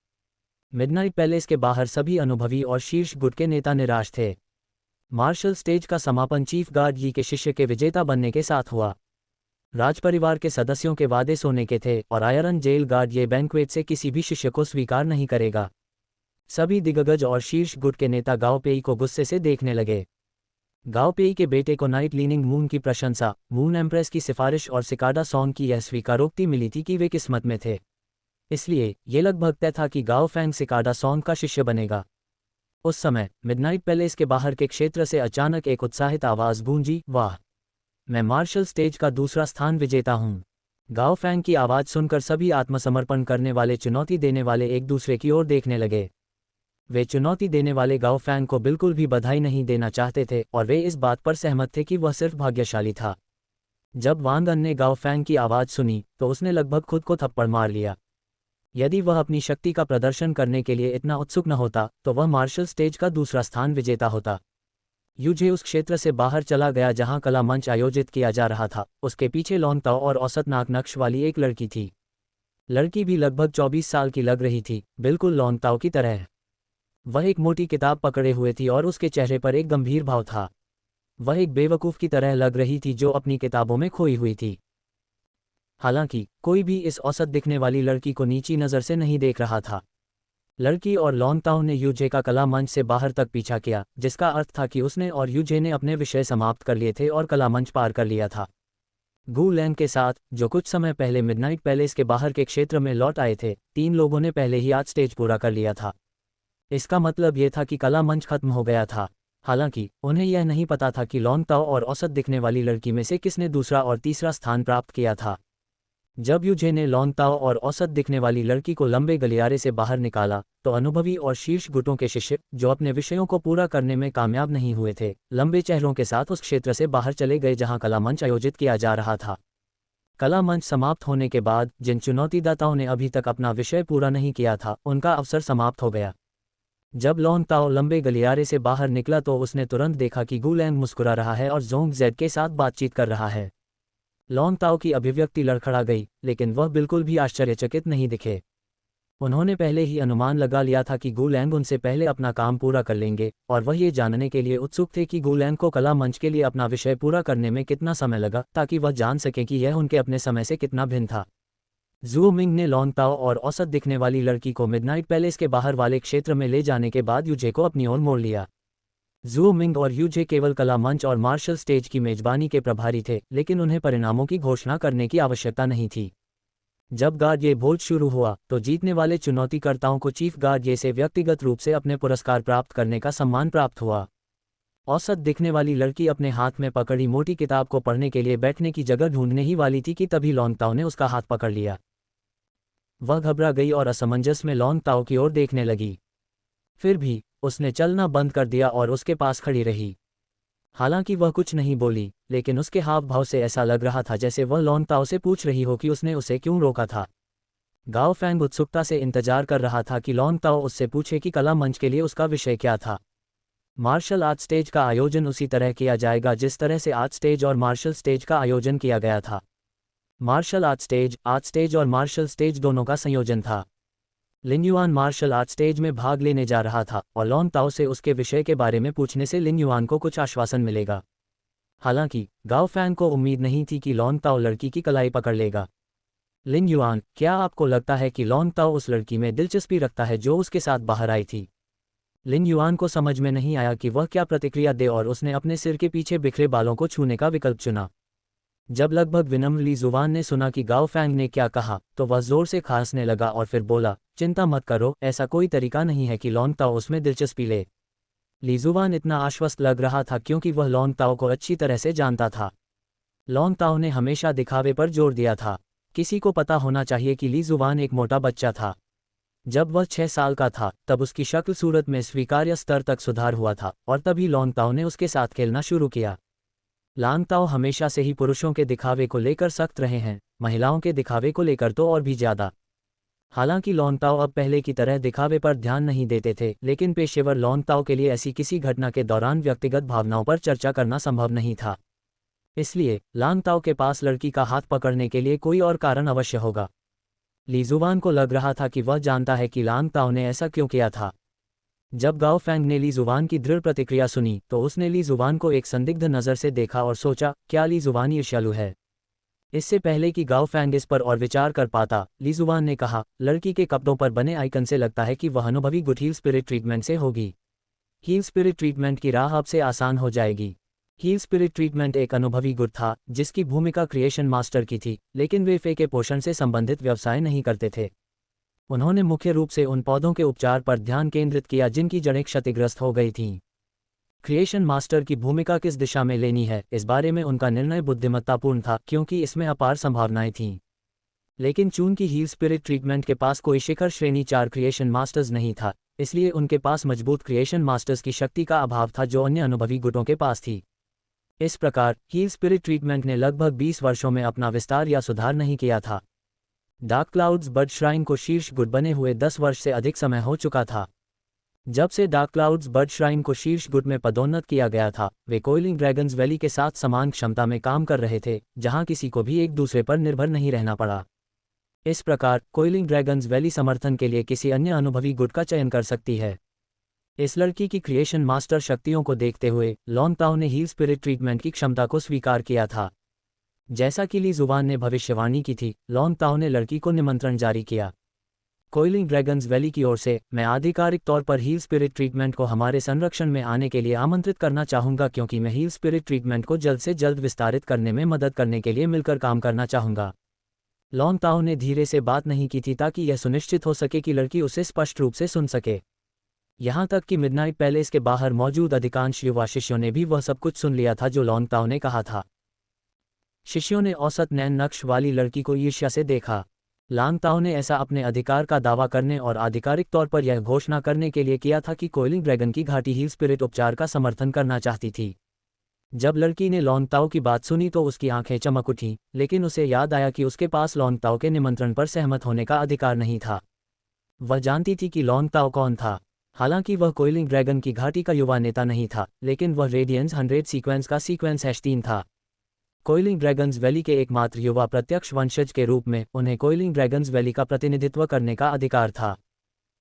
मिडनाइट पैलेस के बाहर सभी अनुभवी और शीर्ष गुट के नेता निराश थे। मार्शल स्टेज का समापन चीफ गार्ड यी के शिष्य के विजेता बनने के साथ हुआ। राजपरिवार के सदस्यों के वादे सोने के थे और आयरन जेल गार्ड ये बैंक्वेट से किसी भी शिष्य को स्वीकार नहीं करेगा। सभी दिग्गज और शीर्ष गुट के नेता गाओ पेई को गुस्से से देखने लगे। गाओ पेई के बेटे को नाइट लीनिंग मून की प्रशंसा, मून एम्प्रेस की सिफारिश और सिकाडा सॉन्ग की यह स्वीकारोक्ति मिली थी कि वे किस्मत में थे। इसलिए ये लगभग तय था कि गाओ फैंग सिकाडा सॉन्ग का शिष्य बनेगा। उस समय मिडनाइट पैलेस के बाहर के क्षेत्र से अचानक एक उत्साहित आवाज गूंजी, वाह, मैं मार्शल स्टेज का दूसरा स्थान विजेता हूँ। गाओ फैंग की आवाज सुनकर सभी आत्मसमर्पण करने वाले चुनौती देने वाले एक दूसरे की ओर देखने लगे। वे चुनौती देने वाले गाओ फैंग को बिल्कुल भी बधाई नहीं देना चाहते थे और वे इस बात पर सहमत थे कि वह सिर्फ भाग्यशाली था। जब वांग अन ने गाओ फैंग की आवाज सुनी तो उसने लगभग खुद को थप्पड़ मार लिया। यदि वह अपनी शक्ति का प्रदर्शन करने के लिए इतना उत्सुक न होता तो वह मार्शल स्टेज का दूसरा स्थान विजेता होता। यूझे उस क्षेत्र से बाहर चला गया जहां कला मंच आयोजित किया जा रहा था। उसके पीछे लॉन्गताओ और औसत नाक नक्श वाली एक लड़की थी। लड़की भी लगभग 24 साल की लग रही थी, बिल्कुल लॉन्गताओ की तरह। वह एक मोटी किताब पकड़े हुए थी और उसके चेहरे पर एक गंभीर भाव था। वह एक बेवकूफ़ की तरह लग रही थी जो अपनी किताबों में खोई हुई थी। हालांकि कोई भी इस औसत दिखने वाली लड़की को नीची नज़र से नहीं देख रहा था। लड़की और लॉन्गताओ ने यूझे का कला मंच से बाहर तक पीछा किया, जिसका अर्थ था कि उसने और यूझे ने अपने विषय समाप्त कर लिए थे और कला मंच पार कर लिया था। गू लैंग के साथ, जो कुछ समय पहले मिडनाइट पैलेस के बाहर के क्षेत्र में लौट आए थे, 3 लोगों ने पहले ही आज स्टेज पूरा कर लिया था। इसका मतलब यह था कि कला मंच खत्म हो गया था। हालांकि उन्हें यह नहीं पता था कि लॉन्गताओ और औसत दिखने वाली लड़की में से किसने दूसरा और तीसरा स्थान प्राप्त किया था। जब यूझे ने लॉन्गताओ और औसत दिखने वाली लड़की को लंबे गलियारे से बाहर निकाला तो अनुभवी और शीर्ष गुटों के शिष्य, जो अपने विषयों को पूरा करने में कामयाब नहीं हुए थे, लंबे चेहरों के साथ उस क्षेत्र से बाहर चले गए जहां कला मंच आयोजित किया जा रहा था। कला मंच समाप्त होने के बाद जिन चुनौतीदाताओं ने अभी तक अपना विषय पूरा नहीं किया था, उनका अवसर समाप्त हो गया। जब लॉन्गताओ लंबे गलियारे से बाहर निकला तो उसने तुरंत देखा कि गू लैंग मुस्कुरा रहा है और जोंग जेड के साथ बातचीत कर रहा है। लॉन्गताओ की अभिव्यक्ति लड़खड़ा गई, लेकिन वह बिल्कुल भी आश्चर्यचकित नहीं दिखे। उन्होंने पहले ही अनुमान लगा लिया था कि गुलैंग उनसे पहले अपना काम पूरा कर लेंगे, और वह ये जानने के लिए उत्सुक थे कि गुलैंग को कला मंच के लिए अपना विषय पूरा करने में कितना समय लगा, ताकि वह जान सकें कि यह उनके अपने समय से कितना भिन्न था। जू मिंग ने लॉन्ग ताओ और औसत दिखने वाली लड़की को मिडनाइट पैलेस के बाहर वाले क्षेत्र में ले जाने के बाद यूजे को अपनी ओर मोड़ लिया। जू मिंग और यूजे केवल कला मंच और मार्शल स्टेज की मेजबानी के प्रभारी थे, लेकिन उन्हें परिणामों की घोषणा करने की आवश्यकता नहीं थी। जब गार्ड ये भोज शुरू हुआ तो जीतने वाले चुनौतीकर्ताओं को चीफ गार्ड ये से व्यक्तिगत रूप से अपने पुरस्कार प्राप्त करने का सम्मान प्राप्त हुआ। औसत दिखने वाली लड़की अपने हाथ में पकड़ी मोटी किताब को पढ़ने के लिए बैठने की जगह ढूंढने ही वाली थी कि तभी लॉन्ग ताओ ने उसका हाथ पकड़ लिया। वह घबरा गई और असमंजस में लॉन्ग ताओ की ओर देखने लगी। फिर भी उसने चलना बंद कर दिया और उसके पास खड़ी रही। हालांकि वह कुछ नहीं बोली, लेकिन उसके हाव भाव से ऐसा लग रहा था जैसे वह लॉन्ग ताओ से पूछ रही हो कि उसने उसे क्यों रोका था। गाओ फैंग उत्सुकता से इंतजार कर रहा था कि लॉन्ग ताओ उससे पूछे कि कला मंच के लिए उसका विषय क्या था। मार्शल आर्ट स्टेज का आयोजन उसी तरह किया जाएगा जिस तरह से आर्ट स्टेज और मार्शल स्टेज का आयोजन किया गया था। मार्शल आर्ट स्टेज और मार्शल स्टेज दोनों का संयोजन था। लिन युआन मार्शल आर्ट स्टेज में भाग लेने जा रहा था और लॉन्ग ताओ से उसके विषय के बारे में पूछने से लिन युआन को कुछ आश्वासन मिलेगा। हालांकि गाओ फैंग को उम्मीद नहीं थी कि लॉन्ग ताओ लड़की की कलाई पकड़ लेगा। लिन युआन, क्या आपको लगता है कि लॉन्ग ताओ उस लड़की में दिलचस्पी रखता है जो उसके साथ बाहर आई थी? लिन युआन को समझ में नहीं आया कि वह क्या प्रतिक्रिया दे और उसने अपने सिर के पीछे बिखरे बालों को छूने का विकल्प चुना। जब लगभग विनम्र ली जुवान ने सुना कि गाओ फैंग ने क्या कहा तो वह जोर से खांसने लगा और फिर बोला, चिंता मत करो, ऐसा कोई तरीका नहीं है कि लॉन्ग ताओ उसमें दिलचस्पी ले। ली जुवान इतना आश्वस्त लग रहा था क्योंकि वह लॉन्ग ताओ को अच्छी तरह से जानता था। लॉन्ग ताओ ने हमेशा दिखावे पर जोर दिया था। किसी को पता होना चाहिए कि ली जुवान एक मोटा बच्चा था। जब वह 6 साल का था तब उसकी शक्ल सूरत में स्वीकार्य स्तर तक सुधार हुआ था और तभी लॉन्ग ताओ ने उसके साथ खेलना शुरू किया। लॉन्ग ताओ हमेशा से ही पुरुषों के दिखावे को लेकर सख्त रहे हैं, महिलाओं के दिखावे को लेकर तो और भी ज्यादा। हालांकि लॉन्ग ताओ अब पहले की तरह दिखावे पर ध्यान नहीं देते थे, लेकिन पेशेवर लॉन्ग ताओ के लिए ऐसी किसी घटना के दौरान व्यक्तिगत भावनाओं पर चर्चा करना संभव नहीं था। इसलिए लॉन्ग ताओ के पास लड़की का हाथ पकड़ने के लिए कोई और कारण अवश्य होगा। ली जुवान को लग रहा था कि वह जानता है कि लॉन्ग ताओ ने ऐसा क्यों किया था। जब गाओ फैंग ने ली जुवान की दृढ़ प्रतिक्रिया सुनी तो उसने ली जुवान को एक संदिग्ध नज़र से देखा और सोचा, क्या ली जुवान ईर्ष्यालु है? इससे पहले कि गाओ फैंग इस पर और विचार कर पाता, ली जुवान ने कहा, लड़की के कपड़ों पर बने आइकन से लगता है कि वह अनुभवी गुड हील स्पिरिट ट्रीटमेंट से होगी। हील स्पिरिट ट्रीटमेंट की राह अब से आसान हो जाएगी। हील स्पिरिट ट्रीटमेंट एक अनुभवी गुड था जिसकी भूमिका क्रिएशन मास्टर की थी, लेकिन वे फे के पोषण से संबंधित व्यवसाय नहीं करते थे। उन्होंने मुख्य रूप से उन पौधों के उपचार पर ध्यान केंद्रित किया जिनकी जड़ें क्षतिग्रस्त हो गई थीं। क्रिएशन मास्टर की भूमिका किस दिशा में लेनी है, इस बारे में उनका निर्णय बुद्धिमत्तापूर्ण था क्योंकि इसमें अपार संभावनाएं थीं। लेकिन चूंकि हील स्पिरिट ट्रीटमेंट के पास कोई शिखर श्रेणी 4 क्रिएशन मास्टर्स नहीं था, इसलिए उनके पास मजबूत क्रिएशन मास्टर्स की शक्ति का अभाव था जो अन्य अनुभवी गुटों के पास थी। इस प्रकार हील स्पिरिट ट्रीटमेंट ने लगभग 20 वर्षों में अपना विस्तार या सुधार नहीं किया था। डार्क क्लाउड्स बर्ड श्राइन को शीर्ष गुट बने हुए 10 वर्ष से अधिक समय हो चुका था। जब से डार्क क्लाउड्स बर्ड श्राइन को शीर्ष गुट में पदोन्नत किया गया था, वे कोइलिंग ड्रैगन्स वैली के साथ समान क्षमता में काम कर रहे थे, जहां किसी को भी एक दूसरे पर निर्भर नहीं रहना पड़ा। इस प्रकार कोइलिंग ड्रैगन्स वैली समर्थन के लिए किसी अन्य अनुभवी गुट का चयन कर सकती है। इस लड़की की क्रिएशन मास्टर शक्तियों को देखते हुए लॉन्ग ताओ ने हील स्पिरिट ट्रीटमेंट की क्षमता को स्वीकार किया था। जैसा कि ली जुवान ने भविष्यवाणी की थी, लॉन्ग ताओ ने लड़की को निमंत्रण जारी किया। कोइलिंग ड्रैगन्स वैली की ओर से मैं आधिकारिक तौर पर हील स्पिरिट ट्रीटमेंट को हमारे संरक्षण में आने के लिए आमंत्रित करना चाहूंगा क्योंकि मैं हील स्पिरिट ट्रीटमेंट को जल्द से जल्द विस्तारित करने में मदद करने के लिए मिलकर काम करना चाहूंगा। लॉन्ग ताओ ने धीरे से बात नहीं की थी ताकि यह सुनिश्चित हो सके कि लड़की उसे स्पष्ट रूप से सुन सके। यहाँ तक कि मिडनाइट पैलेस के बाहर मौजूद अधिकांश युवा शिष्यों ने भी वह सब कुछ सुन लिया था जो लॉन्ग ताओ ने कहा था। शिष्यों ने औसत नैन नक्श वाली लड़की को ईर्ष्या से देखा। लॉन्ग ताओ ने ऐसा अपने अधिकार का दावा करने और आधिकारिक तौर पर यह घोषणा करने के लिए किया था कि कोइलिंग ड्रैगन की घाटी हील स्पिरिट उपचार का समर्थन करना चाहती थी। जब लड़की ने लॉन्ग ताओ की बात सुनी तो उसकी आंखें चमक उठीं, लेकिन उसे याद आया कि उसके पास लॉन्ग ताओ के निमंत्रण पर सहमत होने का अधिकार नहीं था। वह जानती थी कि लॉन्ग ताओ कौन था। हालांकि वह कोइलिंग ड्रैगन की घाटी का युवा नेता नहीं था, लेकिन वह रेडियंस 100 सीक्वेंस का सीक्वेंस #3 था। कोइलिंग ड्रैगन्स वैली के एकमात्र युवा प्रत्यक्ष वंशज के रूप में उन्हें कोइलिंग ड्रैगन्स वैली का प्रतिनिधित्व करने का अधिकार था।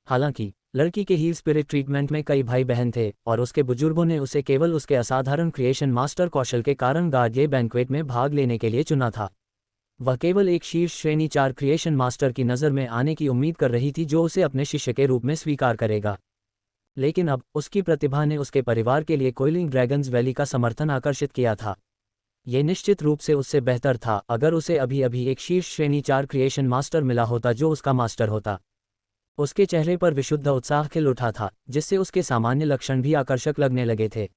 हालांकि लड़की के हील स्पिरिट ट्रीटमेंट में कई भाई बहन थे और उसके बुजुर्गों ने उसे केवल उसके असाधारण क्रिएशन मास्टर कौशल के कारण गार्डिये बैंक्वेट में भाग लेने के लिए चुना था। वह केवल एक शीर्ष श्रेणी 4 क्रिएशन मास्टर की नज़र में आने की उम्मीद कर रही थी जो उसे अपने शिष्य के रूप में स्वीकार करेगा। लेकिन अब उसकी प्रतिभा ने उसके परिवार के लिए कोइलिंग ड्रैगन्स वैली का समर्थन आकर्षित किया था। ये निश्चित रूप से उससे बेहतर था अगर उसे अभी अभी एक शीर्ष श्रेणी 4 क्रिएशन मास्टर मिला होता जो उसका मास्टर होता। उसके चेहरे पर विशुद्ध उत्साह खिल उठा था, जिससे उसके सामान्य लक्षण भी आकर्षक लगने लगे थे।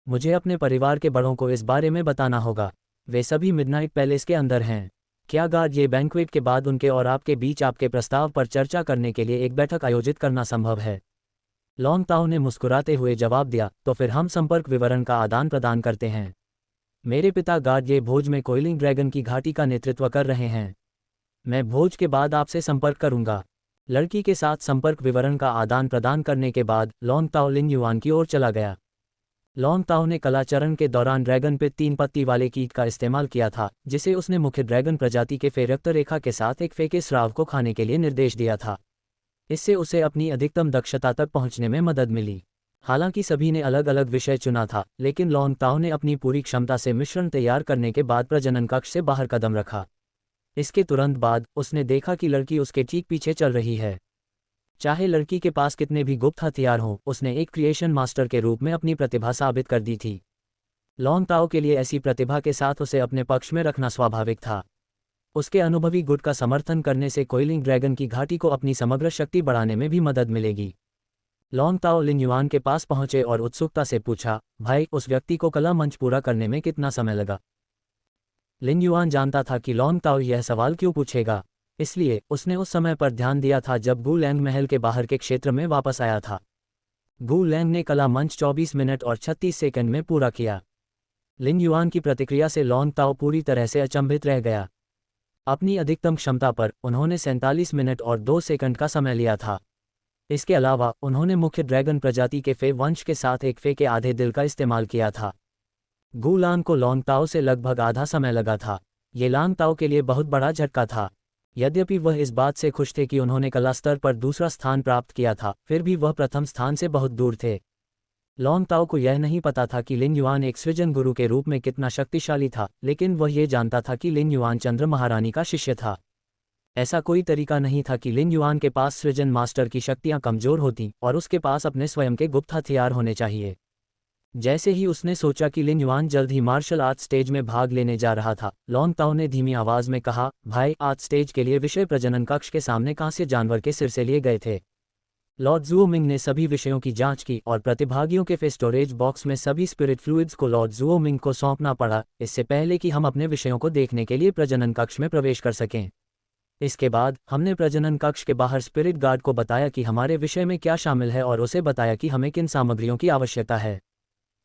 मुझे अपने परिवार के बड़ों को इस बारे में बताना होगा। वे सभी मिडनाइट पैलेस के अंदर हैं। क्या गार्डिये बैंक्वेट के बाद उनके और आपके बीच आपके प्रस्ताव पर चर्चा करने के लिए एक बैठक आयोजित करना संभव है? लॉन्ग ताओ ने मुस्कुराते हुए जवाब दिया, तो फिर हम संपर्क विवरण का आदान प्रदान करते हैं। मेरे पिता गार्डिये भोज में कोइलिंग ड्रैगन की घाटी का नेतृत्व कर रहे हैं। मैं भोज के बाद आपसे संपर्क करूंगा। लड़की के साथ संपर्क विवरण का आदान प्रदान करने के बाद लॉन्ग ताओ लिन युआन की ओर चला गया। लॉन्ग ताओ ने कलाचरण के दौरान ड्रैगन पे 3 पत्ती वाले कीट का इस्तेमाल किया था, जिसे उसने मुख्य ड्रैगन प्रजाति के फेरक्त रेखा के साथ एक फे के स्राव को खाने के लिए निर्देश दिया था। इससे उसे अपनी अधिकतम दक्षता तक पहुंचने में मदद मिली। हालांकि सभी ने अलग अलग विषय चुना था, लेकिन लॉन्ग ताओ ने अपनी पूरी क्षमता से मिश्रण तैयार करने के बाद प्रजनन कक्ष से बाहर कदम रखा। इसके तुरंत बाद उसने देखा कि लड़की उसके ठीक पीछे चल रही है। चाहे लड़की के पास कितने भी गुप्त हथियार हों, उसने एक क्रिएशन मास्टर के रूप में अपनी प्रतिभा साबित कर दी थी। लॉन्ग ताओ के लिए ऐसी प्रतिभा के साथ उसे अपने पक्ष में रखना स्वाभाविक था। उसके अनुभवी गुट का समर्थन करने से कोइलिंग ड्रैगन की घाटी को अपनी समग्र शक्ति बढ़ाने में भी मदद मिलेगी। लॉन्ग ताओ लिन युआन के पास पहुंचे और उत्सुकता से पूछा, भाई, उस व्यक्ति को कला मंच पूरा करने में कितना समय लगा? लिन युआन जानता था कि लॉन्ग ताओ यह सवाल क्यों पूछेगा, इसलिए उसने उस समय पर ध्यान दिया था जब गू लैंग महल के बाहर के क्षेत्र में वापस आया था। गू लैंग ने कला मंच 24 मिनट और 36 सेकंड में पूरा किया। लिन युआन की प्रतिक्रिया से लॉन्ग ताओ पूरी तरह से अचंभित रह गया। अपनी अधिकतम क्षमता पर उन्होंने 47 मिनट और 2 सेकंड का समय लिया था। इसके अलावा उन्होंने मुख्य ड्रैगन प्रजाति के फे वंश के साथ एक फे के आधे दिल का इस्तेमाल किया था। गू लांग को लॉन्ग ताओ से लगभग आधा समय लगा था। ये लॉन्ग ताओ के लिए बहुत बड़ा झटका था। यद्यपि वह इस बात से खुश थे कि उन्होंने कला स्तर पर दूसरा स्थान प्राप्त किया था, फिर भी वह प्रथम स्थान से बहुत दूर थे। लॉन्ग ताओ को यह नहीं पता था कि लिन युआन एक सृजन गुरु के रूप में कितना शक्तिशाली था, लेकिन वह ये जानता था कि लिन युआन चंद्र महारानी का शिष्य था। ऐसा कोई तरीका नहीं था कि लिन युआन के पास सृजन मास्टर की शक्तियां कमजोर होती और उसके पास अपने स्वयं के गुप्त हथियार होने चाहिए। जैसे ही उसने सोचा कि लिन युआन जल्द ही मार्शल आर्ट स्टेज में भाग लेने जा रहा था, लॉन्ग ताओ ने धीमी आवाज में कहा, भाई, आज स्टेज के लिए विषय प्रजनन कक्ष के सामने कांस्य जानवर के सिर से लिए गए थे। लॉर्ड जुओ मिंग ने सभी विषयों की जांच की और प्रतिभागियों के फे स्टोरेज बॉक्स में सभी स्पिरिट फ्लूइड्स को लॉर्ड जुओ मिंग को सौंपना पड़ा, इससे पहले कि हम अपने विषयों को देखने के लिए प्रजनन कक्ष में प्रवेश कर सकें। इसके बाद हमने प्रजनन कक्ष के बाहर स्पिरिट गार्ड को बताया कि हमारे विषय में क्या शामिल है और उसे बताया कि हमें किन सामग्रियों की आवश्यकता है।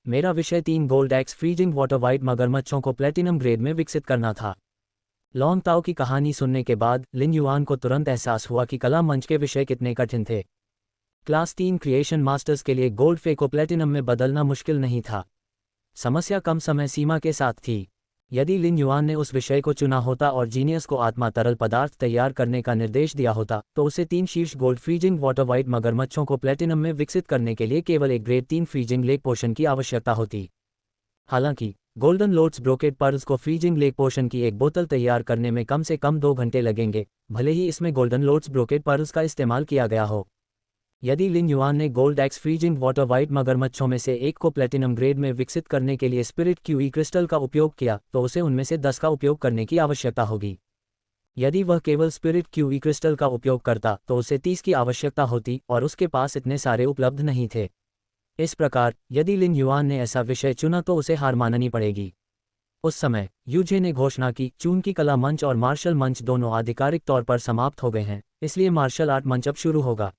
मेरा विषय 3 gold x freezing water white मगरमच्छों को प्लेटिनम ग्रेड में विकसित करना था। लॉन्ग ताओ की कहानी सुनने के बाद लिन युआन को तुरंत एहसास हुआ कि कला मंच के विषय कितने कठिन थे। क्लास 3 क्रिएशन मास्टर्स के लिए गोल्ड फे को प्लेटिनम में बदलना मुश्किल नहीं था। समस्या कम समय सीमा के साथ थी। यदि लिन युआन ने उस विषय को चुना होता और जीनियस को आत्मा तरल पदार्थ तैयार करने का निर्देश दिया होता, तो उसे 3 शीर्ष गोल्ड फ्रीजिंग वाटर वाइट मगरमच्छों को प्लेटिनम में विकसित करने के लिए केवल एक ग्रेड 3 फ्रीजिंग लेक पोशन की आवश्यकता होती। हालांकि गोल्डन लोड्स ब्रोकेड पर्ल्स को फ्रीजिंग लेक पोशन की एक बोतल तैयार करने में कम से कम 2 घंटे लगेंगे, भले ही इसमें गोल्डन लोड्स ब्रोकेड पर्ल्स का इस्तेमाल किया गया हो। यदि लिन युआन ने gold x freezing water white मगरमच्छों में से एक को प्लेटिनम ग्रेड में विकसित करने के लिए स्पिरिट क्यूई क्रिस्टल का उपयोग किया, तो उसे उनमें से 10 का उपयोग करने की आवश्यकता होगी। यदि वह केवल स्पिरिट क्यूई क्रिस्टल का उपयोग करता, तो उसे 30 की आवश्यकता होती और उसके पास इतने सारे उपलब्ध नहीं थे। इस प्रकार यदि लिन युआन ने ऐसा विषय चुना तो उसे हार माननी पड़ेगी। उस समय यूजे ने घोषणा की, चून की कला मंच और मार्शल मंच दोनों आधिकारिक तौर पर समाप्त हो गए हैं, इसलिए मार्शल आर्ट मंच अब शुरू होगा।